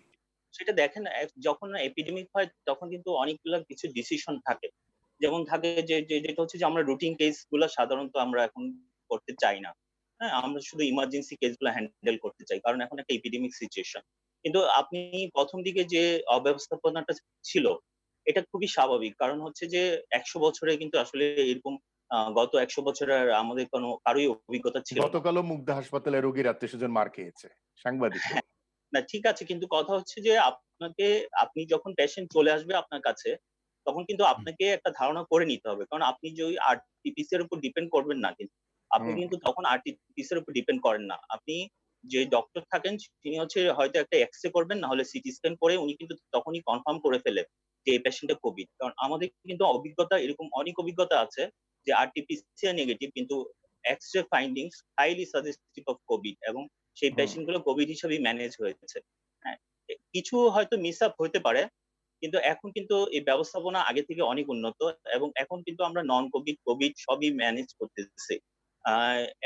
সেটা দেখেন যখন এপিডেমিক হয় তখন কিন্তু অনেকগুলা কিছু ডিসিশন থাকে। যেমন থাকে যেটা হচ্ছে যে আমরা রুটিন কেস গুলা সাধারণত আমরা এখন করতে চাই না। হ্যাঁ, আমরা শুধু ইমার্জেন্সি কেস গুলা হ্যান্ডেল করতে চাই, কারণ এখন একটা এপিডেমিক সিচুয়েশন। কিন্তু আপনি প্রথম দিকে যে অব্যবস্থাপনাটা ছিল, এটা খুবই স্বাভাবিক। কারণ হচ্ছে যে ১০০ বছরে কিন্তু আসলে এরকম গত ১০০ বছরের আমাদের কারোই অভিজ্ঞতা ছিল না। গতকালও মুগদা হাসপাতালে রোগীর আত্মীয়স্বজন মার খেয়েছে, সাংবাদিকও। না, ঠিক আছে, কিন্তু কথা হচ্ছে যে আপনি যখন পেশেন্ট চলে আসবে আপনার কাছে, তখন কিন্তু হুম, আপনাকে একটা ধারণা করে নিতে হবে, কারণ আপনি যে ওই আরটিপিসি এর উপর ডিপেন্ড করবেন না কিন্তু। আপনি হুম, কিন্তু তখন আরটিপিসি এর উপর ডিপেন্ড করেন না। আপনি যে ডক্টর থাকেন তিনি হচ্ছে হয়তো একটা এক্স-রে করবেন, না হলে সিটি স্ক্যান করে উনি কিন্তু তখনই কনফার্ম করে ফেলে যে এই পেশেন্টের কোভিড। কারণ আমাদের কিন্তু অভিজ্ঞতা এরকম অনেক অভিজ্ঞতা আছে যে আরটিপিসিআর নেগেটিভ, কিন্তু x-ray findings highly suggestive of COVID, এবং সেই হুম। পেশেন্ট গুলো কোভিড হিসেবেই ম্যানেজ হয়েছে। হ্যাঁ, কিছু হয়তো মিস আপ হতে পারে, কিন্তু এখন কিন্তু এই ব্যবস্থাপনা আগে থেকে অনেক উন্নত, এবং এখন কিন্তু আমরা নন কোভিড কোভিড সবই ম্যানেজ করতেছি।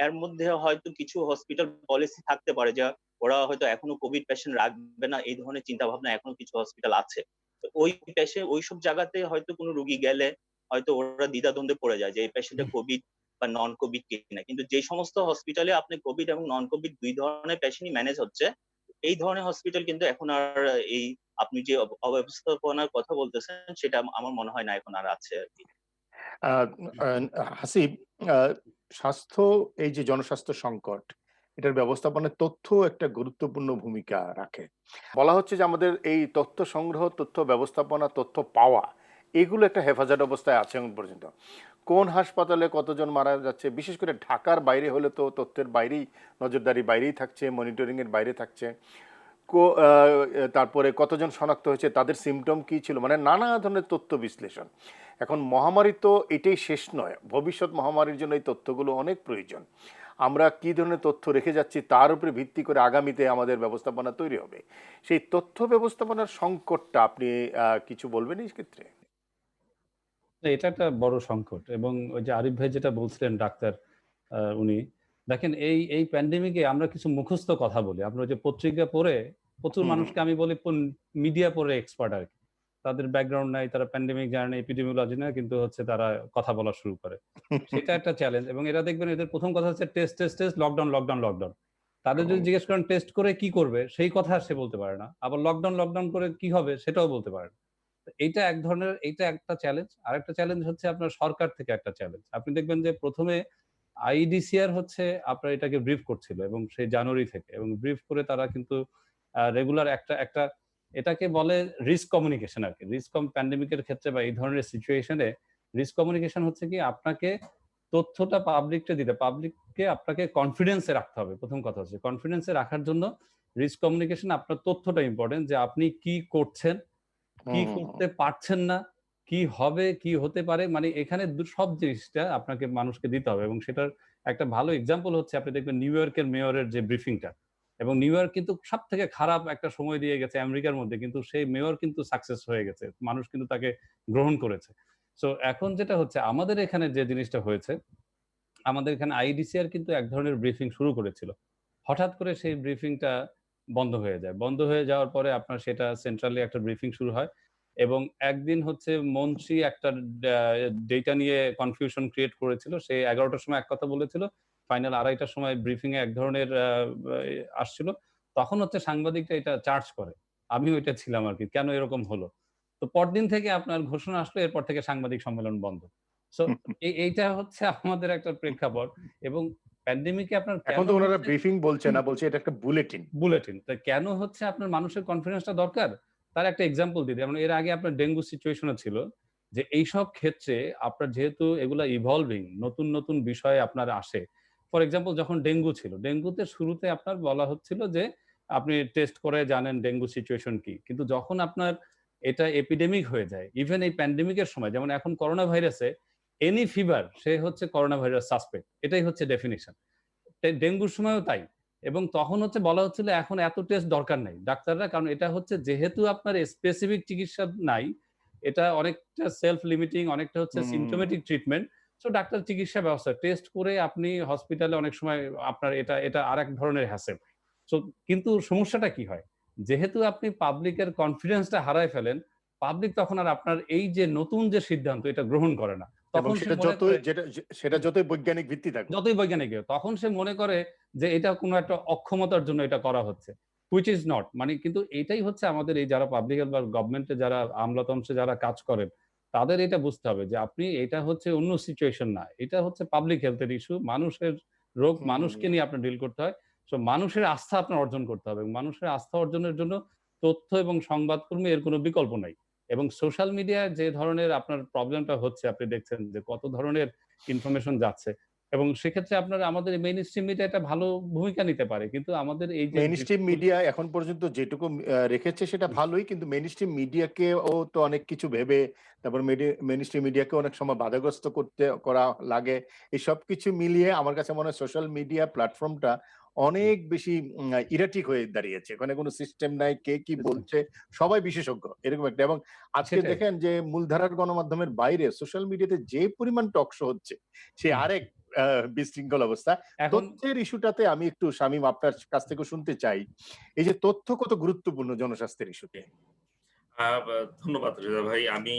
এর মধ্যে হয়তো কিছু হসপিটাল পলিসি থাকতে পারে যে ওরা হয়তো এখনো কোভিড পেশেন্ট রাখবে না, এই ধরনের চিন্তা ভাবনা এখনো কিছু হসপিটাল আছে। তো ওই পেশেন্ট ওইসব জায়গাতে হয়তো কোনো রোগী গেলে হয়তো ওরা দ্বিধাদ্বন্দ্বে পড়ে যায় যে এই পেশেন্টের কোভিড বা নন কোভিড কিনা। কিন্তু যে সমস্ত হসপিটালে আপনি কোভিড এবং নন কোভিড দুই ধরনের পেশেন্টই ম্যানেজ হচ্ছে, এই ধরনের হসপিটাল কিন্তু এখন আর এই আপনি যে অব্যবস্থাপনার কথা বলতেছেন সেটা আমার মনে হয় না এখন আর আছে আরকি। আ আ হাসিব, আ স্বাস্থ্য এই যে জনস্বাস্থ্য সংকট, এটার ব্যবস্থাপনায় তথ্য একটা গুরুত্বপূর্ণ ভূমিকা রাখে। বলা হচ্ছে যে আমাদের এই তথ্য সংগ্রহ, তথ্য ব্যবস্থাপনা, তথ্য পাওয়া এগুলো একটা হেফাজত অবস্থায় আছে এখন পর্যন্ত। কোন হাসপাতালে কতজন মারা যাচ্ছে, বিশেষ করে ঢাকার বাইরে হলে তো তথ্যের বাইরেই, নজরদারির বাইরেই থাকছে, মনিটরিং এর বাইরে থাকছে। তারপরে কতজন শনাক্ত হয়েছে, তাদের সিম্পটম কি ছিল, মানে নানা ধরনের তথ্য বিশ্লেষণ। এখন মহামারী তো এটাই শেষ নয়, ভবিষ্যৎ মহামারীর জন্য এই তথ্যগুলো অনেক প্রয়োজন। আমরা কি ধরনের তথ্য রেখে যাচ্ছি তার উপরে ভিত্তি করে আগামীতে আমাদের ব্যবস্থাপনা তৈরি হবে। সেই তথ্য ব্যবস্থাপনার সংকটটা আপনি কিছু বলবেন এই ক্ষেত্রে? না, এটা একটা বড় সংকট এবং ওই যে আরিফ ভাই যেটা বলছিলেন ডাক্তার উনি দেখেন এই প্যান্ডেমিকে আমরা কিছু মুখস্থ কথা বলি। আমরা ওই যে পত্রিকা পড়ে প্রচুর হুম, হুম, মানুষকে আমি বলি মিডিয়া পড়ে এক্সপার্ট আরকি। তাদের ব্যাকগ্রাউন্ড নাই, তারা প্যান্ডেমিক জানে না, এপিডেমিওলজি না, কিন্তু হচ্ছে তারা কথা বলা শুরু করে। সেটা একটা চ্যালেঞ্জ এবং এরা দেখবেন এদের ১ম কথা হচ্ছে test, test, test, lockdown, lockdown, lockdown. তাদের যদি হুম, জিজ্ঞেস করেন টেস্ট করে কি করবে? সেই কথা সে বলতে পারে না। আবার লকডাউন, লকডাউন করে কি হবে? সেটাও বলতে পারে না। এইটা একটা চ্যালেঞ্জ। আরেকটা চ্যালেঞ্জ হচ্ছে আপনার সরকার থেকে একটা চ্যালেঞ্জ। আপনি দেখবেন যে ১ম এ আইইডিসিআর হচ্ছে আপনার এটাকে ব্রিফ করছিল এবং সেই জানুয়ারি থেকে এবং ব্রিফ করে তারা কিন্তু রেগুলার একটা একটা এটাকে বলে রিস্ক কমিউনিকেশন আরকি। প্যান্ডেমিক এর ক্ষেত্রে বা এই ধরনের সিচুয়েশন এ রিস্ক কমিউনিকেশন হচ্ছে কি আপনাকে তথ্যটা পাবলিককে দিতে পাবলিককে আপনাকে কনফিডেন্স এ রাখতে হবে। ১ম কথা হচ্ছে কনফিডেন্স এ রাখার জন্য রিস্ক কমিউনিকেশন আপনার তথ্যটা ইম্পোর্টেন্ট যে আপনি কি করছেন, কি হুম, হুম, হুম। করতে পারছেন না, কি হবে, কি হতে পারে, মানে এখানে সব জিনিসটা আপনাকে মানুষকে দিতে হবে এবং সেটার একটা ভালো এক্সাম্পল হচ্ছে আপনি দেখবেন নিউ ইয়র্কের মেয়রের যে ব্রিফিংটা এবং নিউ ইয়র্ক কিন্তু সবথেকে খারাপ একটা সময় দিয়ে গেছে আমেরিকার মধ্যে, কিন্তু সেই মেয়র কিন্তু সাকসেস হয়ে গেছে। মানুষ কিন্তু তাকে গ্রহণ করেছে। সো এখন যেটা হচ্ছে আমাদের এখানে যে জিনিসটা হয়েছে, আমাদের এখানে আইডিসিআর কিন্তু এক ধরনের ব্রিফিং শুরু করেছিল। হঠাৎ করে সেই ব্রিফিংটা বন্ধ হয়ে যায়। বন্ধ হয়ে যাওয়ার পরে আপনার সেটা সেন্ট্রালি একটা ব্রিফিং শুরু হয় এবং একদিন হচ্ছে মন্ত্রী একটা ডা ডেটা নিয়ে কনফিউশন ক্রিয়েট করেছিল। সে ১১ টার সময় এক কথা বলেছিল। ফাইনাল ২:৩০ টার সময় ব্রিফিং এ এক ধরনের আসছিল। তখন হচ্ছে সাংবাদিকরা এটা চার্জ করে। আমিও এটা ছিলাম আরকি। কেন এরকম হলো? তো পরদিন থেকে আপনার ঘোষণা আসলো, এরপর থেকে সাংবাদিক সম্মেলন বন্ধ। সো এইটা হচ্ছে আমাদের একটা প্রেক্ষাপট এবং প্যান্ডেমিক এ আপনার এখন কেন তো ওনারা হচ্ছে ব্রিফিং বলছে না, বলছে এটা একটা বুলেটিন। বুলেটিন। তো কেন হচ্ছে আপনার মানুষের কনফিডেন্সটা দরকার? তার একটা এক্সাম্পল দিই। যেমন এর আগে আপনার ডেঙ্গু সিচুয়েশন ও ছিল যে এইসব ক্ষেত্রে আপনার যেহেতু এগুলা ইভলভিং নতুন, নতুন বিষয় আপনার আসে। ফর এক্সাম্পল যখন ডেঙ্গু ছিল, ডেঙ্গুতে শুরুতে আপনার বলা হচ্ছিল যে আপনি টেস্ট করে জানেন ডেঙ্গু সিচুয়েশন কি। কিন্তু যখন আপনার এটা এপিডেমিক হয়ে যায়, ইভেন এই প্যান্ডেমিকের সময় যেমন এখন করোনা ভাইরাসে এনি ফিভার সে হচ্ছে করোনা ভাইরাস সাসপেক্ট। এটাই হচ্ছে ডেফিনিশন। ডেঙ্গুর সময়ও তাই। এবং তখন হচ্ছে বলা হচ্ছিল এখন এত টেস্ট দরকার নাই। ডাক্তাররা কারণ এটা হচ্ছে যেহেতু আপনার স্পেসিফিক চিকিৎসা নাই, এটা অনেকটা সেলফ লিমিটিং, অনেকটা হচ্ছে হুম। Symptomatic treatment. সো ডাক্তার চিকিৎসা ব্যবস্থা টেস্ট করে আপনি হসপিটালে অনেক সময় আপনার এটা আরেক ধরনের হ্যাসেল। সো কিন্তু সমস্যাটা কি হয়? যেহেতু আপনি পাবলিকের কনফিডেন্সটা হারায় ফেলেন, পাবলিক তখন আর আপনার এই যে নতুন যে সিদ্ধান্ত এটা গ্রহণ করে না। এবং তখন সে সেটা মনে যতই করে সেটা যতই বৈজ্ঞানিক ভিত্তি থাকুক। যতই বৈজ্ঞানিক হোক, তখন সে মনে করে যে এটা কোনো একটা অক্ষমতার জন্য এটা করা হচ্ছে। Which is not. মানে কিন্তু এটাই হচ্ছে আমাদের এই যারা পাবলিক হেলথ বা গভর্নমেন্টে যারা আমলাতন্ত্রে যারা কাজ করেন, তাদের এটা বুঝতে হবে যে আপনি এটা হচ্ছে অন্য সিচুয়েশন না। এটা হচ্ছে পাবলিক হেলথ এর ইস্যু। মানুষের রোগ হুম। মানুষকে নিয়ে আপনার ডিল করতে হয়। সো মানুষের আস্থা আপনার অর্জন করতে হবে। এবং মানুষের আস্থা অর্জনের জন্য তথ্য এবং সংবাদকর্মী এর কোনো বিকল্প নাই। এবং সোশ্যাল মিডিয়ায় যে ধরনের আপনার প্রবলেমটা হচ্ছে আপনি দেখছেন যে কত ধরনের ইনফরমেশন যাচ্ছে। এবং সেক্ষেত্রে আমাদের মেইনস্ট্রিম মিডিয়া একটা ভালো ভূমিকা নিতে পারে। কিন্তু আমাদের এই যে মেইনস্ট্রিম বিষয়গুলো মিডিয়া এখন পর্যন্ত যেটুকু রেখেছে সেটা ভালোই, কিন্তু মেইনস্ট্রিম মিডিয়াকেও তো অনেক কিছু ভেবে তারপর মেইনস্ট্রিম মিডিয়াকে অনেক সময় বাধাগ্রস্ত করা লাগে। এই সবকিছু মিলিয়ে আমার কাছে মনে হয় সোশ্যাল মিডিয়া প্ল্যাটফর্মটা অনেক বেশি ইরাটিক হয়ে দাঁড়িয়েছে। ওখানে কোনো সিস্টেম নাই, কে কি বলছে, সবাই বিশেষজ্ঞ এরকম একটা। এবং আজকে সেটাই। দেখেন যে মূলধারার গণমাধ্যমের বাইরে সোশ্যাল মিডিয়াতে যে পরিমাণ টক শো হচ্ছে সে হুম। আরেক বিশৃঙ্খল অবস্থা। এখন তথ্যের ইস্যুটাতে আমি একটু শামীম আপনার কাছ থেকে শুনতে চাই। এই যে তথ্য কত গুরুত্বপূর্ণ জনস্বাস্থ্যের ইস্যুতে? ধন্যবাদ রেজা ভাই। আমি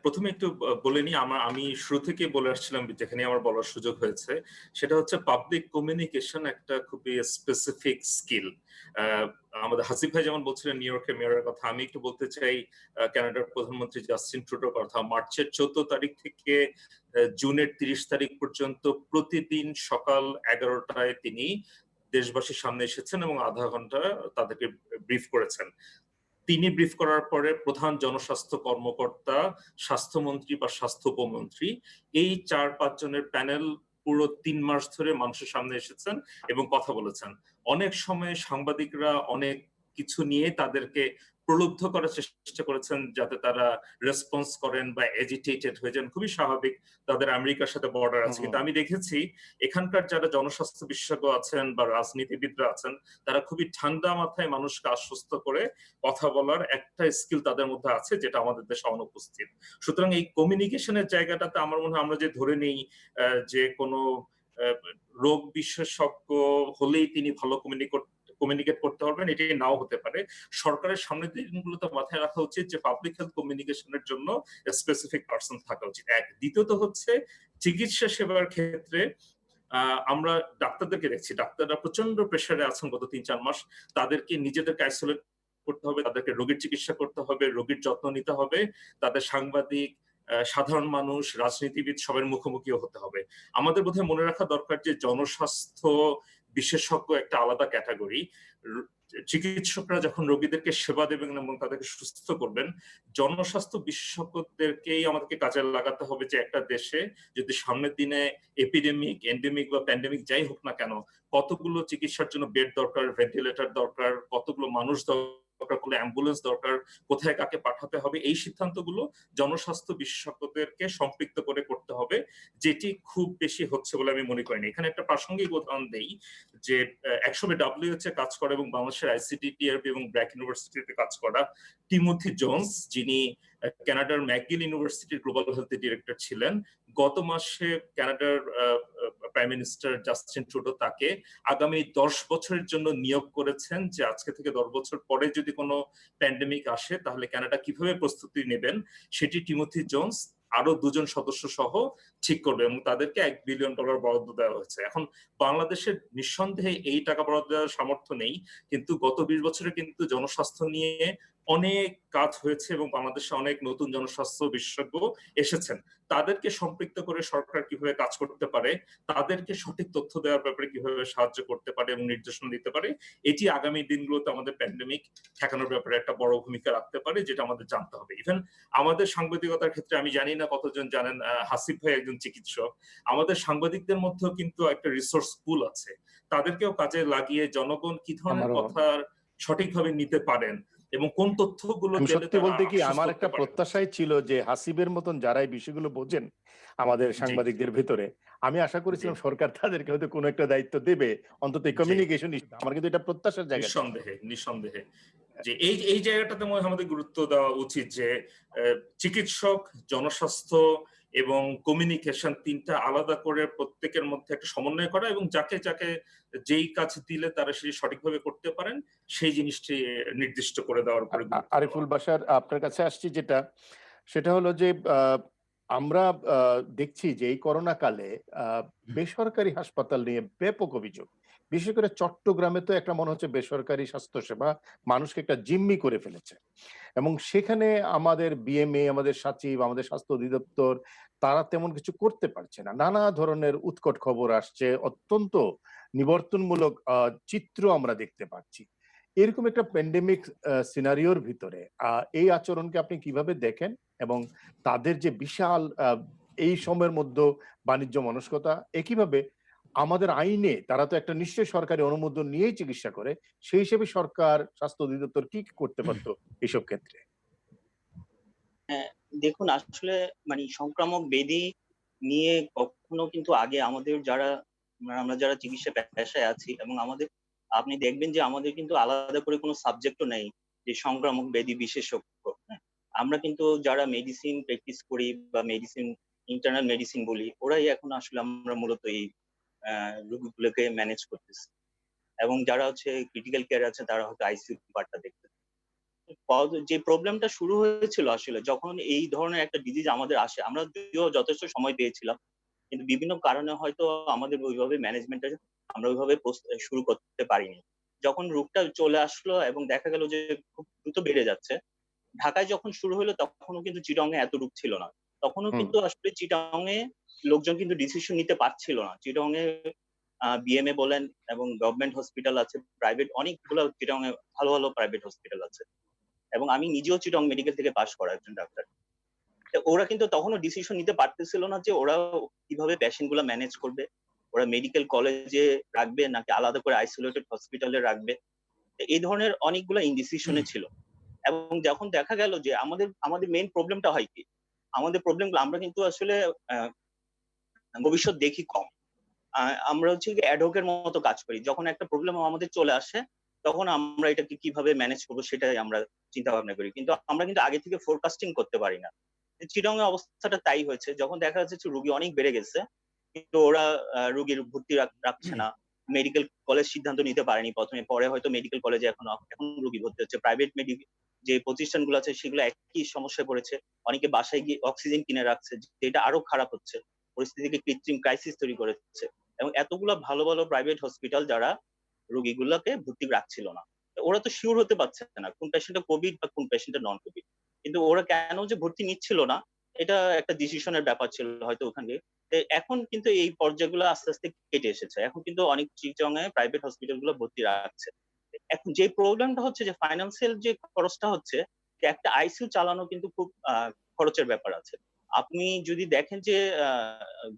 ১ম এ একটু বলে নিই, আমি শুরু থেকেই বলে আসছিলাম যেখানে আমার বলার সুযোগ হয়েছে, সেটা হচ্ছে পাবলিক কমিউনিকেশন একটা খুবই স্পেসিফিক স্কিল। আ আমাদের হাসিব ভাই যেমন বলছিলেন নিউ ইয়র্কের মেয়রের কথা, আমি একটু বলতে চাই কানাডার প্রধানমন্ত্রী জাস্টিন ট্রুডোর কথা। মার্চের ১৪ তারিখ থেকে জুনের ৩০ তারিখ পর্যন্ত প্রতিদিন সকাল ১১ টায় তিনি দেশবাসীর সামনে এসেছেন এবং আধা ঘন্টা তাদেরকে ব্রিফ করেছেন। তিনি ব্রিফ করার পরে প্রধান জনস্বাস্থ্য কর্মকর্তা, স্বাস্থ্যমন্ত্রী বা স্বাস্থ্য উপমন্ত্রী এই ৪-৫ জনের প্যানেল পুরো ৩ মাস ধরে মানুষের সামনে এসেছেন এবং কথা বলেছেন। অনেক সময় সাংবাদিকরা অনেক কিছু নিয়ে তাদেরকে প্রলুব্ধ করার চেষ্টা করেছেন যাতে তারা রেসপন্স করেন বা এজিটেটেড হয়ে যান। খুবই স্বাভাবিক, তাদের আমেরিকার সাথে বর্ডার হুম, আছে। হুম। কিন্তু আমি দেখেছি এখানকার যারা জনস্বাস্থ্য বিশেষজ্ঞ আছেন বা রাজনীতিবিদরা আছেন, তারা খুবই ঠান্ডা মাথায় মানুষকে আশ্বস্ত করে কথা বলার একটা স্কিল তাদের মধ্যে আছে, যেটা আমাদের দেশে অনুপস্থিত। সুতরাং এই কমিউনিকেশনের জায়গাটাতে আমার মনে হয় আমরা যে ধরে নেই যে কোনো আহ, রোগ বিশেষজ্ঞ হলেই তিনি ভালো কমিউনিকেট করতে পারবেন, এটি নাও হতে পারে। সরকারের সামনের দিনগুলোতে মাথায় রাখা উচিত যে পাবলিক হেলথ কমিউনিকেশনের জন্য স্পেসিফিক পার্সন থাকা উচিত। এক, দ্বিতীয়ত হচ্ছে চিকিৎসা সেবার ক্ষেত্রে আমরা ডাক্তারদেরকে দেখছি, ডাক্তাররা প্রচন্ড প্রেসারে আছেন গত ৩-৪ মাস। তাদেরকে নিজেদেরকে আইসোলেট করতে হবে, তাদেরকে রোগীর চিকিৎসা করতে হবে, রোগীর যত্ন নিতে হবে, তাদের সাংবাদিক, সাধারণ মানুষ, রাজনীতিবিদ সবার মুখোমুখিও হতে হবে। আমাদের বোধহয় মনে রাখা দরকার যে জনস্বাস্থ্য বিশেষজ্ঞ একটা আলাদা ক্যাটাগরি। চিকিৎসকরা যখন রোগীদেরকে সেবা দেবেন এবং তাদেরকে সুস্থ করবেন, জনস্বাস্থ্য বিশেষজ্ঞদেরকেই আমাদেরকে কাজে লাগাতে হবে যে একটা দেশে যদি সামনের দিনে এপিডেমিক, এন্ডেমিক বা প্যান্ডেমিক যাই হোক না কেন, কতগুলো চিকিৎসার জন্য বেড দরকার, ভেন্টিলেটর দরকার, কতগুলো মানুষ দরকার, কোনো অ্যাম্বুলেন্স দরকার, কোথায় কাকে পাঠাতে হবে, এই সিদ্ধান্তগুলো জনস্বাস্থ্য বিশেষজ্ঞদেরকে সম্পৃক্ত করে করতে হবে, যেটি খুব বেশি হচ্ছে বলে আমি মনে করি না। এখানে একটা প্রাসঙ্গিক উদাহরণ দেই যে একসময় ডাব্লিউএইচও কাজ করে এবং বাংলাদেশের আইসিটি, টিআরবি এবং ব্র্যাক ইউনিভার্সিটিতে কাজ করা টিমোথি জোন্স, যিনি কানাডার ম্যাকগিল ইউনিভার্সিটির গ্লোবাল হেলথ ডিরেক্টর ছিলেন, গত মাসে কানাডার প্রাইম মিনিস্টার জাস্টিন ট্রুডো তাকে আগামী ১০ বছরের জন্য নিয়োগ করেছেন যে আজকে থেকে ১০ বছর পরে যদি কোনো প্যান্ডেমিক আসে তাহলে কানাডা কিভাবে প্রস্তুতি নেবেন সেটি টিমোথি জোন্স আরো ২ জন সদস্য সহ ঠিক করবে এবং তাদেরকে $১ বিলিয়ন বরাদ্দ দেওয়া হয়েছে। এখন বাংলাদেশের নিঃসন্দেহে এই টাকা বরাদ্দ দেওয়ার সামর্থ্য নেই, কিন্তু গত ২০ বছরে কিন্তু জনস্বাস্থ্য নিয়ে অনেক কাজ হয়েছে এবং বাংলাদেশে অনেক নতুন জনস্বাস্থ্য বিশেষজ্ঞ এসেছেন। তাদেরকে সম্পৃক্ত করে সরকার কিভাবে কাজ করতে পারে, তাদেরকে সঠিক তথ্য দেওয়ার ব্যাপারে কিভাবে সাহায্য করতে পারে এবং নির্দেশনা দিতে পারে, এটি আগামী দিনগুলোতে আমাদের প্যান্ডেমিক ঠেকানোর ব্যাপারে একটা বড় ভূমিকা রাখতে পারে, যেটা আমাদের জানতে হবে। ইভেন আমাদের সাংবাদিকতার ক্ষেত্রে আমি জানি না কতজন জানেন, হাসিফ ভাই একজন চিকিৎসক। আমাদের সাংবাদিকদের মধ্যেও কিন্তু একটা রিসোর্স পুল আছে। তাদেরকেও কাজে লাগিয়ে জনগণ কি ধরনের আমারও কথার সঠিকভাবে নিতে পারেন এবং কোন তথ্যগুলো আমি পেলে সত্যি তারা বলতে কি আশ্বস্ত আমার হতে একটা পারেন। প্রত্যাশাই ছিল যে হাসিবের মতন যারা এই বিষয়গুলো বোঝেন আমাদের জি, সাংবাদিকদের ভেতরে, আমি আশা জি, করেছিলাম সরকার তাদেরকে হয়তো কোনো একটা দায়িত্ব দেবে, অন্তত জি। Communication issue. আমার কিন্তু এটা প্রত্যাশার জায়গা ছিল। নিঃসন্দেহে, নিঃসন্দেহে। যে এই জায়গাটাতে মনে হয় আমাদের গুরুত্ব দেওয়া উচিত যে চিকিৎসক, জনস্বাস্থ্য এবং কমিউনিকেশন ৩ টা আলাদা করে প্রত্যেকের মধ্যে একটা সমন্বয় করা এবং যাকে যেই কাজ দিলে তারা সেটি সঠিকভাবে করতে পারেন, সেই জিনিসটি নির্দিষ্ট করে দেওয়ার উপরে গুরুত্ব দেওয়া। আরিফুল বাশার, আপনার কাছে আসছি যেটা, সেটা হলো যে আমরা দেখছি যে এই করোনা কালে আ বেসরকারি হাসপাতাল নিয়ে ব্যাপক অভিযোগ। বিশেষ করে চট্টগ্রামে তো একটা মনে হচ্ছে বেসরকারি স্বাস্থ্যসেবা মানুষকে একটা জিম্মি করে ফেলেছে। এবং সেখানে আমাদের বিএমএ, আমাদের সচিব, আমাদের স্বাস্থ্য অধিদপ্তর তারা তেমন কিছু করতে পারছে না। নানা ধরনের উৎকট খবর আসছে। অত্যন্ত নিবর্তনমূলক চিত্র আমরা দেখতে পাচ্ছি। এরকম একটা প্যান্ডেমিক সিনারিওর ভিতরে এই আচরণকে আপনি কিভাবে দেখেন? এবং তাদের যে বিশাল এই সময়ের মধ্যে বাণিজ্য মনস্কতা, একইভাবে আমাদের আইনে তারা তো একটা নিশ্চয়ই সরকারি অনুমোদন নিয়েই চিকিৎসা করে। সেই হিসেবে সরকার, স্বাস্থ্য অধিদপ্তর কি করতে পারত এসব ক্ষেত্রে? হ্যাঁ, দেখুন আসলে মানে সংক্রামক ব্যাধি নিয়ে কখনো কিন্তু আগে আমাদের যারা আমরা যারা চিকিৎসা পেশায় আছি এবং আপনি দেখবেন যে আমাদের কিন্তু আলাদা করে কোনো সাবজেক্টও নেই যে সংক্রামক ব্যাধি বিশেষজ্ঞ। হ্যাঁ? আমরা কিন্তু যারা মেডিসিন প্র্যাকটিস করি বা ইন্টারনাল মেডিসিন বলি, ওরাই এখন আসলে আমরা মূলত এই রোগীগুলোকে ম্যানেজ করতেছি। এবং যারা হচ্ছে ক্রিটিক্যাল কেয়ার আছে তারা হয়তো আইসিইউ পার্টটা দেখতে। যে প্রবলেমটা শুরু হয়েছিল আসলে যখন এই ধরনের একটা ডিজিজ আমাদের আসে, আমরা যদিও যথেষ্ট সময় পেয়েছিলাম, কিন্তু বিভিন্ন কারণে হয়তো আমাদের ওইভাবে ম্যানেজমেন্টটা আমরা ওইভাবে শুরু করতে পারিনি। যখন রোগটা চলে আসলো এবং দেখা গেল যে খুব দ্রুত বেড়ে যাচ্ছে, ঢাকায় যখন শুরু হলো তখনও কিন্তু চিটাগং এ এত রোগ ছিল না। তখনও হুম। কিন্তু আসলে চিটাগং এ লোকজন কিন্তু ডিসিশন নিতে পারছিল না। চিটাগং এ বিএমএ বলেন এবং গভর্নমেন্ট হসপিটাল আছে, প্রাইভেট অনেকগুলো চিটাগং এ ভালো ভালো প্রাইভেট হসপিটাল আছে। এবং আমি নিজেও চিটং মেডিকেল থেকে পাশ করা একজন ডাক্তার। তো ওরা কিন্তু তখনও ডিসিশন নিতে পারতেছিল না যে ওরা কিভাবে পেশেন্ট গুলা ম্যানেজ করবে। ওরা মেডিকেল কলেজে রাখবে নাকি আলাদা করে আইসোলেটেড হসপিটালে রাখবে। তো এই ধরনের অনেকগুলো ইনডিসিশনে ছিল। এবং যখন দেখা গেল যে আমাদের মেইন প্রবলেমটা হয় কি? আমাদের প্রবলেমগুলো আমরা কিন্তু আসলে আহ, ভবিষ্যৎ দেখি কম। আমরা হচ্ছে গিয়ে অ্যাডহকের মতো কাজ করি। যখন একটা প্রবলেম আমাদের চলে আসে, তখন আমরা এটাকে কিভাবে ম্যানেজ করবো সেটাই আমরা চিন্তা ভাবনা করি। কিন্তু আমরা কিন্তু আগে থেকে ফোরকাস্টিং করতে পারি না। চিটং এর অবস্থাটা তাই হয়েছে। যখন দেখা যাচ্ছে যে রোগী অনেক বেড়ে গেছে, কিন্তু ওরা রোগীর ভর্তি রাখছে না। মেডিকেল কলেজ সিদ্ধান্ত নিতে পারেনি প্রথমে, পরে হয়তো মেডিকেল কলেজে এখন রোগী ভর্তি হচ্ছে। প্রাইভেট যে প্রতিষ্ঠানগুলো আছে সেগুলো একই সমস্যায় পড়েছে। অনেকে বাসায় গিয়ে অক্সিজেন কিনে রাখছে, যেটা আরো খারাপ হচ্ছে, পরিস্থিতিকে কৃত্রিম ক্রাইসিস তৈরি করেছে। এবং এতগুলো ভালো ভালো প্রাইভেট হসপিটাল যারা রোগীগুলোকে ভর্তি রাখছিল না, তো ওরা তো শিওর হতে পারছে না কোন পেশেন্টটা কোভিড বা কোন পেশেন্টটা নন কোভিড। কিন্তু ওরা কেন যে ভর্তি নিচ্ছিল না, এটা একটা ডিসিশনের ব্যাপার ছিল হয়তো ওখানে। এখন কিন্তু এই পর্যায়গুলো আস্তে আস্তে কেটে এসেছে। এখন কিন্তু অনেক চিকিৎসক প্রাইভেট হসপিটাল গুলো ভর্তি রাখছে। এখন যে প্রবলেমটা হচ্ছে যে ফাইন্যান্সিয়াল যে খরচটা হচ্ছে, যে একটা আইসিইউ চালানো কিন্তু খুব খরচের ব্যাপার আছে। আপনি যদি দেখেন যে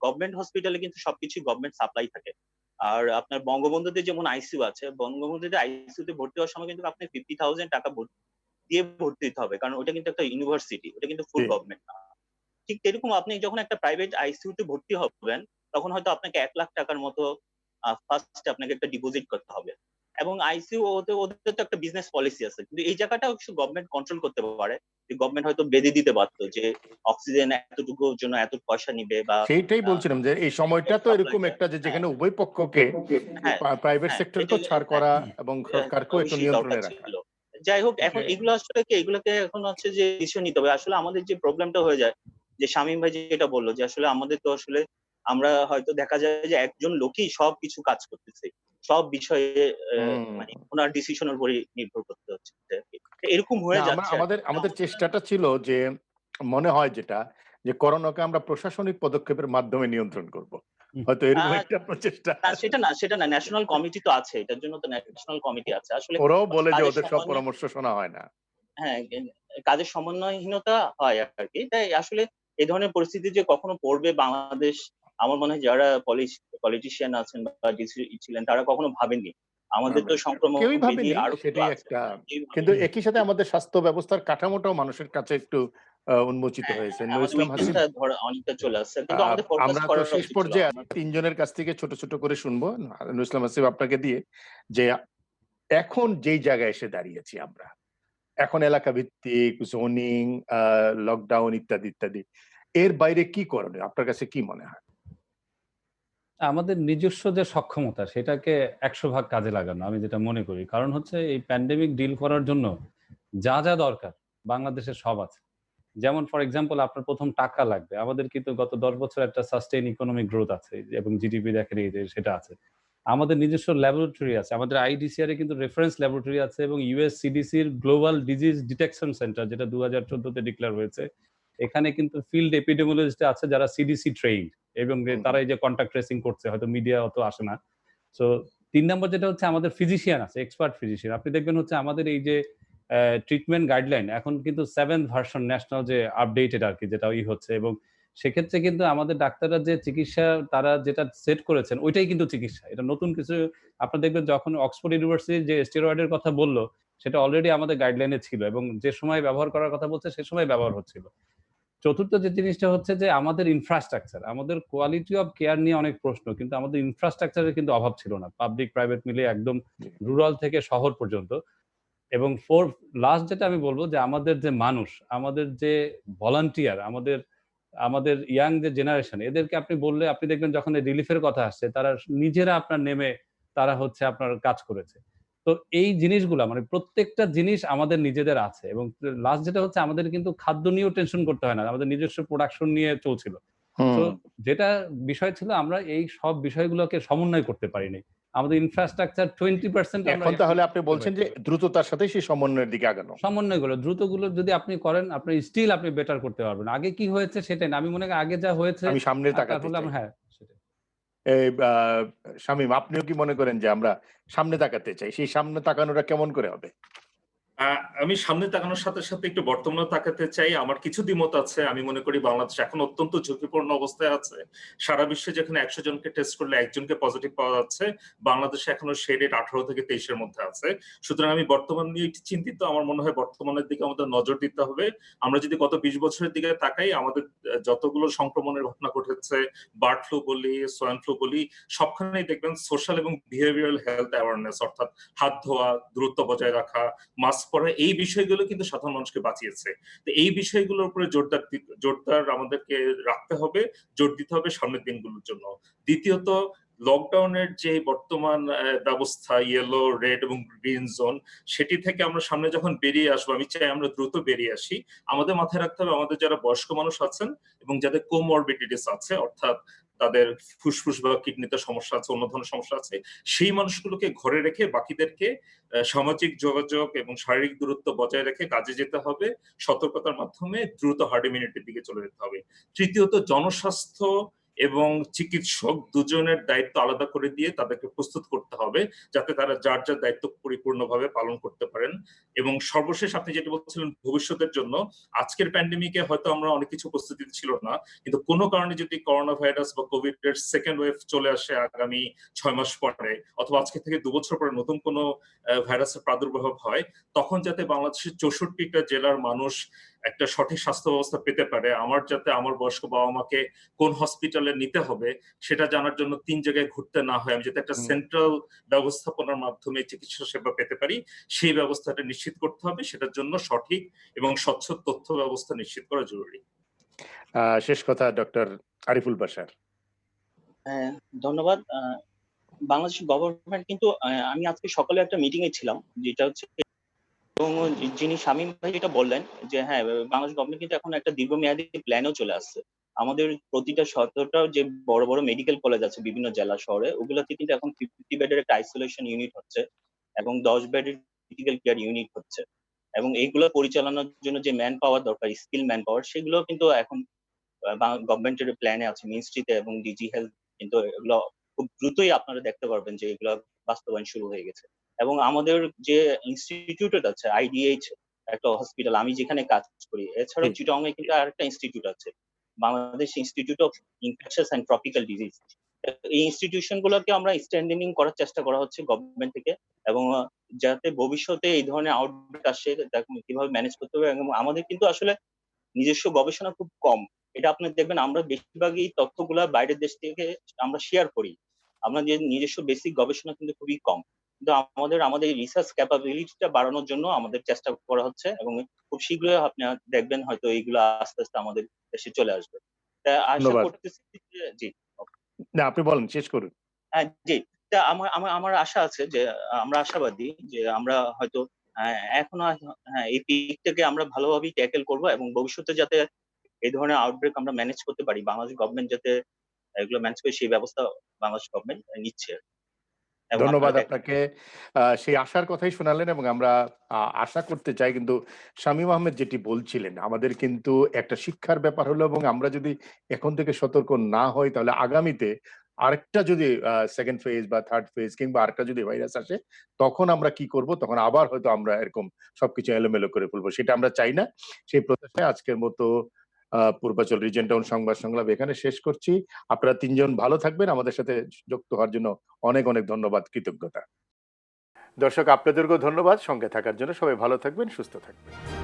গভর্নমেন্ট হসপিটালে কিন্তু সবকিছু গভর্নমেন্ট সাপ্লাই থাকে। আর আপনার বঙ্গবন্ধুতে যেমন আইসিইউ আছে, বঙ্গবন্ধুতে আইসিইউ তে ভর্তি হওয়ার সময় কিন্তু আপনি 50,000 টাকা দিয়ে ভর্তি হতে হবে, কারণ ওটা কিন্তু একটা ইউনিভার্সিটি, ওটা কিন্তু ফুল জি। গভর্নমেন্ট না। ঠিক এরকম আপনি যখন একটা প্রাইভেট আইসিইউ তে ভর্তি হবেন, তখন হয়তো আপনাকে 1 লাখ টাকার মতো ফার্স্ট আপনাকে একটা ডিপোজিট করতে হবে। এবং আইসিইউ ওদের তো একটা বিজনেস পলিসি আছে, কিন্তু এই জায়গাটা অবশ্য গভর্নমেন্ট কন্ট্রোল করতে পারে। যে গভর্নমেন্ট হয়তো বেঁধে দিতে পারতো যে অক্সিজেন এতটুকুর জন্য এত পয়সা নিবে বা সেইটাই বলছিলাম যে এই সময়টা তো এরকম সাপ্লাইটা। একটা যে হ্যাঁ, যেখানে উভয় পক্ষকে হ্যাঁ, প্রাইভেট হ্যাঁ, এটা সেক্টরকেও ছাড় করা এবং সরকারকেও একটু অবশ্যই দরকার নিয়ন্ত্রণে রাখা। ছিল। যাই হোক, এখন এটা এগুলো আসলে কি, এগুলোকে এখন হচ্ছে যে ডিসিশন নিতে হবে। আসলে আমাদের যে প্রবলেমটা হয়ে যায়, যে শামীম ভাই যেটা বললো যে আসলে আমাদের তো আসলে আমরা হয়তো দেখা যায় যে একজন লোকই সবকিছু কাজ করতেছে। সব বিষয়ে হুম। মানে ওনার ডিসিশনের উপরই নির্ভর করতে হচ্ছে আরকি। এরকম না, হয়ে আমরা যাচ্ছে আর আমাদের কি। আমাদের চেষ্টাটা ছিল যে মনে হয় যেটা যে করোনাকে আমরা প্রশাসনিক পদক্ষেপের মাধ্যমে নিয়ন্ত্রণ করব। হুম। হয়তো এরকম আহ, একটা প্রচেষ্টা। না সেটা না, ন্যাশনাল কমিটি তো আছে, এটার জন্য তো ন্যাশনাল কমিটি আছে আসলে। ওরাও বলে যে কাজের ওদের সব সমন্বয়, পরামর্শ শোনা হয় না। হ্যাঁ, কাজের সমন্বয়হীনতা হয় আর কি। তাই আসলে এই ধরনের পরিস্থিতি যে কখনো পড়বে বাংলাদেশ, আমার মনে হয় যারা পলিটিশিয়ান আছেন বা ডিসি ছিলেন তারা কখনো ভাবেননি। আমাদের তো ভাবেন না। সংক্রমণ কেউই বিধি ভাবেনি আরো কিছু সেটাই আছে, একটা। কেউ কিন্তু ভাবেনি। একই সাথে আমাদের স্বাস্থ্য ব্যবস্থার কাঠামোটাও মানুষের কাছে একটু উন্মোচিত হ্যাঁ, হয়েছে। হ্যাঁ, নূর আমাদের ইসলাম হাসিব, উইকনেসটা ধর অনেকটা চলে আসছে, কিন্তু আহ, আমাদের ফোকাস আমরা তো করা শেষ উচিত ছিল। পর্যায়ে আমরা তিনজনের কাছ থেকে ছোট ছোট করে শুনবো। নূর ইসলাম হাসিব, আপনাকে দিয়ে যে এখন যেই জায়গায় এসে দাঁড়িয়েছি আমরা, এখন এলাকা ভিত্তিক জোনিং, লকডাউন ইত্যাদি ইত্যাদি, এর বাইরে কি করণীয় আপনার কাছে কি মনে হয়? আমাদের নিজস্ব যে সক্ষমতা সেটাকে ১০০ ভাগ কাজে লাগানো আমি যেটা মনে করি। কারণ হচ্ছে এই প্যান্ডেমিক ডিল করার জন্য যা, যা দরকার বাংলাদেশে সব আছে। যেমন ফর এক্সাম্পল আপনার ১ম টাকা লাগবে। আমাদের কিন্তু গত ১০ বছর একটা সাস্টেইন ইকোনমিক গ্রোথ আছে এবং জিডিপি দেখেন এই যে সেটা আছে। আমাদের নিজস্ব ল্যাবরেটরি আছে। আমাদের আইডিসিআর এ কিন্তু রেফারেন্স ল্যাবরেটরি আছে এবং ইউএস সিডিসির গ্লোবাল ডিজিজ ডিটেকশন সেন্টার যেটা ২০১৪ তে ডিক্লেয়ার হয়েছে। এখানে কিন্তু ফিল্ড এপিডেমিওলজিস্ট আছে যারা সিডিসি ট্রেইনড এবং হুম, তারা এই যে কনট্যাক্ট ট্রেসিং করছে হয়তো মিডিয়া অত আসে না। সো ৩ নাম্বার যেটা হচ্ছে আমাদের ফিজিশিয়ান আছে, এক্সপার্ট ফিজিশিয়ান। আপনি দেখবেন হচ্ছে আমাদের এই যে ট্রিটমেন্ট গাইডলাইন এখন কিন্তু 7th ভার্সন ন্যাশনাল যে আপডেটেড আরকি যেটা হচ্ছে এবং সেক্ষেত্রে কিন্তু আমাদের ডাক্তাররা যে চিকিৎসা তারা যেটা সেট করেছেন ওইটাই কিন্তু চিকিৎসা। এটা নতুন কিছু আপনারা দেখবেন যখন অক্সফোর্ড ইউনিভার্সিটি যে স্টেরয়েড এর কথা বলল, সেটা অলরেডি আমাদের গাইডলাইন এ ছিল এবং যে সময় ব্যবহার করার কথা বলছে সে সময় ব্যবহার হচ্ছিল। চতুর্থ যে জিনিসটা হচ্ছে যে আমাদের ইনফ্রাস্ট্রাকচার, আমাদের কোয়ালিটি অফ কেয়ার নিয়ে অনেক প্রশ্ন। কিন্তু আমাদের ইনফ্রাস্ট্রাকচারের কিন্তু অভাব ছিল না। পাবলিক প্রাইভেট মিলিয়ে একদম জি। রুরাল থেকে শহর পর্যন্ত। এবং লাস্ট যেটা আমি বলব যে আমাদের যে মানুষ, আমাদের যে ভলান্টিয়ার, আমাদের আমাদের ইয়াং যে জেনারেশন এদেরকে আপনি বললে আপনি দেখবেন যখন এই রিলিফ এর কথা আসছে তারা নিজেরা আপনার নেমে তারা হচ্ছে আপনার কাজ করেছে। তো এই জিনিসগুলা মানে প্রত্যেকটা জিনিস আমাদের নিজেদের আছে এবং লাস্ট যেটা হচ্ছে আমাদের কিন্তু খাদ্য নিয়েও টেনশন করতে হয় না। আমাদের নিজস্ব প্রোডাকশন নিয়ে চলছিল। সো হুম। যেটা বিষয় ছিল আমরা এই সব বিষয়গুলোকে সমন্বয় করতে পারিনি। আমাদের ইনফ্রাস্ট্রাকচার 20% আমরা এখন এখন তাহলে আপনি করতে বলছেন যে পারছি। দ্রুততার সাথে সেই সমন্বয়ের দিকে আগানো। সমন্বয়গুলো দ্রুতগুলো যদি আপনি করেন, আপনি স্টিল আপনি বেটার করতে পারবেন। আগে কি হয়েছে সেটাই না। আমি মনে করি আগে যা হয়েছে আমি সামনে তার তাকাতে হলে চাই। আমরা হ্যাঁ, সেটাই। এই শামীম, আপনিও কি মনে করেন যে আমরা সামনে তাকাতে চাই? সেই সামনে তাকানোটা কেমন করে হবে? আমি সামনে তাকানোর সাথে, সাথে একটু বর্তমানেও তাকাতে চাই। আমার কিছু দ্বিমত আছে। আমি মনে করি বাংলাদেশ এখন অত্যন্ত ঝুঁকিপূর্ণ অবস্থায় আছে। সারা বিশ্বে যেখানে ১০০ জনকে টেস্ট করলে ১ জনকে পজিটিভ পাওয়া যাচ্ছে, বাংলাদেশে এখনো সেই রেট ১৮ থেকে ২৩ এর মধ্যে আছে। সুতরাং আমি বর্তমান নিয়ে একটু চিন্তিত। আমার মনে হয় বর্তমানের দিকে আমাদের নজর দিতে হবে। আমরা যদি গত ২০ বছরের দিকে তাকাই, আমাদের যতগুলো সংক্রমণের ঘটনা ঘটেছে, বার্ড ফ্লু বলি, সোয়াইন ফ্লু বলি, সবখানেই দেখবেন সোশ্যাল এবং বিহেভিয়ারাল হেলথ অ্যাওয়ারনেস অর্থাৎ হাত ধোয়া, দূরত্ব বজায় রাখা, মাস্ক পরা, এই বিষয়গুলো কিন্তু সাধারণ মানুষকে বাঁচিয়েছে। তো এই বিষয়গুলোর উপরে জোরদার আমাদেরকে রাখতে হবে, জোর দিতে হবে সামনের দিনগুলোর জন্য। দ্বিতীয়ত, লকডাউনের যে বর্তমান ব্যবস্থা ইয়েলো, রেড এবং গ্রিন জোন, সেটি থেকে আমরা সামনে যখন বেরিয়ে আসবো, আমি চাই আমরা দ্রুত বেরিয়ে আসি। আমাদের মাথায় রাখতে হবে আমাদের যারা বয়স্ক মানুষ আছেন এবং যাদের কোমরবিডিটিস আছে, অর্থাৎ তাদের ফুসফুস বা কিডনিতে সমস্যা আছে, অন্য ধরনের সমস্যা আছে, সেই মানুষগুলোকে ঘরে রেখে বাকিদেরকে সামাজিক যোগাযোগ এবং শারীরিক দূরত্ব বজায় রেখে কাজে যেতে হবে। সতর্কতার মাধ্যমে দ্রুত হার্ড ইমিউনিটির দিকে চলে যেতে হবে। তৃতীয়ত, জনস্বাস্থ্য এবং চিকিৎসক দুজনের দায়িত্ব আলাদা করে দিয়ে তাদেরকে প্রস্তুত করতে হবে যাতে তারা যার যার দায়িত্ব পরিপূর্ণভাবে পালন করতে পারেন। এবং সর্বশেষ আপনি যেটা বলছিলেন ভবিষ্যতের জন্য, আজকের প্যান্ডেমিকে হয়তো আমরা অনেক কিছু প্রস্তুতি ছিল না, কিন্তু কোনো কারণে যদি করোনা ভাইরাস বা কোভিড এর সেকেন্ড ওয়েভ চলে আসে আগামী ৬ মাস পরে, অথবা আজকে থেকে ২ বছর পরে নতুন কোনো ভাইরাসের প্রাদুর্ভাব হয়, তখন যাতে বাংলাদেশের ৬৪টা জেলার মানুষ একটা সঠিক স্বাস্থ্য ব্যবস্থা পেতে পারে, আমার যাতে আমার বয়স্ক বাবা মাকে কোন হসপিটালে নিতে হবে সেটা জানার জন্য ৩ জায়গায় ঘুরতে না হয়, আমি যাতে একটা হুম। সেন্ট্রাল ব্যবস্থাপনার মাধ্যমে চিকিৎসা সেবা পেতে পারি, সেই ব্যবস্থাটা নিশ্চিত করতে হবে। সেটার জন্য সঠিক এবং স্বচ্ছ তথ্য ব্যবস্থা নিশ্চিত করা জরুরি। শেষ কথা ডক্টর আরিফুল বাশার। হ্যাঁ, ধন্যবাদ। বাংলাদেশ গভর্নমেন্ট কিন্তু আমি আজকে সকালে একটা মিটিং এ ছিলাম, যেটা হচ্ছে এবং যিনি শামীম ভাই যেটা বললেন যে হ্যাঁ, বাংলাদেশ গভর্নমেন্ট কিন্তু এখন একটা দীর্ঘমেয়াদী প্ল্যানও চলে আসছে। আমাদের প্রতিটা ১৭টা যে বড় বড় মেডিকেল কলেজ আছে বিভিন্ন জেলা শহরে, ওগুলোতে কিন্তু এখন 50 বেডের একটা আইসোলেশন ইউনিট হচ্ছে এবং 10 বেডের ক্রিটিক্যাল কেয়ার ইউনিট হচ্ছে। এবং এইগুলো পরিচালনার জন্য যে ম্যান পাওয়ার দরকার, স্কিল ম্যান পাওয়ার, সেগুলো কিন্তু এখন গভর্নমেন্টের প্ল্যানে আছে, মিনিস্ট্রিতে এবং ডিজি হেলথ কিন্তু এগুলো খুব দ্রুতই আপনারা দেখতে পারবেন যে এগুলো বাস্তবায়ন শুরু হয়ে গেছে। এবং আমাদের যে ইনস্টিটিউট আছে, আইডিএইচ একটা হসপিটাল, আমি যেখানে কাজ করি, এছাড়াও জি। চিটং এ কিন্তু আরেকটা ইনস্টিটিউট আছে, Bangladesh institute of infectious and tropical disease. এই ইনস্টিটিউশন গুলোকে আমরা স্ট্যান্ডিং করার চেষ্টা করা হচ্ছে গভর্নমেন্ট থেকে, এবং যাতে ভবিষ্যতে এই ধরনের আউটব্রেক আসে দেখুন কিভাবে ম্যানেজ করতে হবে। এবং আমাদের কিন্তু আসলে নিজস্ব গবেষণা খুব কম। এটা আপনি দেখবেন আমরা বেশিরভাগই তথ্যগুলা বাইরের দেশ থেকে আমরা শেয়ার করি। আমাদের নিজস্ব বেসিক গবেষণা কিন্তু খুবই কম। কিন্তু আমাদের রিসার্চ ক্যাপাবিলিটিটা বাড়ানোর জন্য আমাদের চেষ্টা করা হচ্ছে, এবং খুব শীঘ্রই আপনি দেখবেন হয়তো এইগুলা আস্তে, আস্তে আমাদের দেশে চলে আসবে। আশা ধন্যবাদ। করতেছি যে জি। না, আপনি বলেন, শেষ করুন। হ্যাঁ, জি। আমার আমার আমার আশা আছে যে আমরা আশাবাদী যে আমরা হয়তো আ এখনো হ্যাঁ, এই পিকটাকে আমরা ভালোভাবেই ট্যাকেল করব, এবং ভবিষ্যতে যাতে এই ধরনের আউটব্রেক আমরা ম্যানেজ করতে পারি। বাংলাদেশ গভর্নমেন্ট যাতে এগুলো ম্যানেজ করে সেই ব্যবস্থা বাংলাদেশ গভর্নমেন্ট নিচ্ছে, এবং ধন্যবাদ আপনারা দেখেন। আপনাকে। সেই আশার কথাই শোনালেন এবং আমরা আশা করতে চাই, কিন্তু শামীম আহমেদ যেটি বলছিলেন, আমাদের কিন্তু একটা শিক্ষার ব্যাপার হলো, এবং আমরা যদি এখন থেকে সতর্ক না হই তাহলে আগামীতে আরেকটা যদি সেকেন্ড ফেজ বা থার্ড ফেজ কিংবা আরেকটা যদি ভাইরাস আসে, তখন আমরা কি করব? তখন আবার হয়তো আমরা এরকম সবকিছু এলোমেলো করে ফেলবো। সেটা আমরা চাই না। সেই প্রত্যাশায় আজকের মতো পূর্বাচল রিজেন্ট টাউন সংবাদ সংলাপ এখানে শেষ করছি। আপনারা ৩ জন ভালো থাকবেন। আমাদের সাথে যুক্ত হওয়ার জন্য অনেক, অনেক ধন্যবাদ, কৃতজ্ঞতা। দর্শক, আপনাদেরকেও ধন্যবাদ সঙ্গে থাকার জন্য। সবাই ভালো থাকবেন, সুস্থ থাকবেন।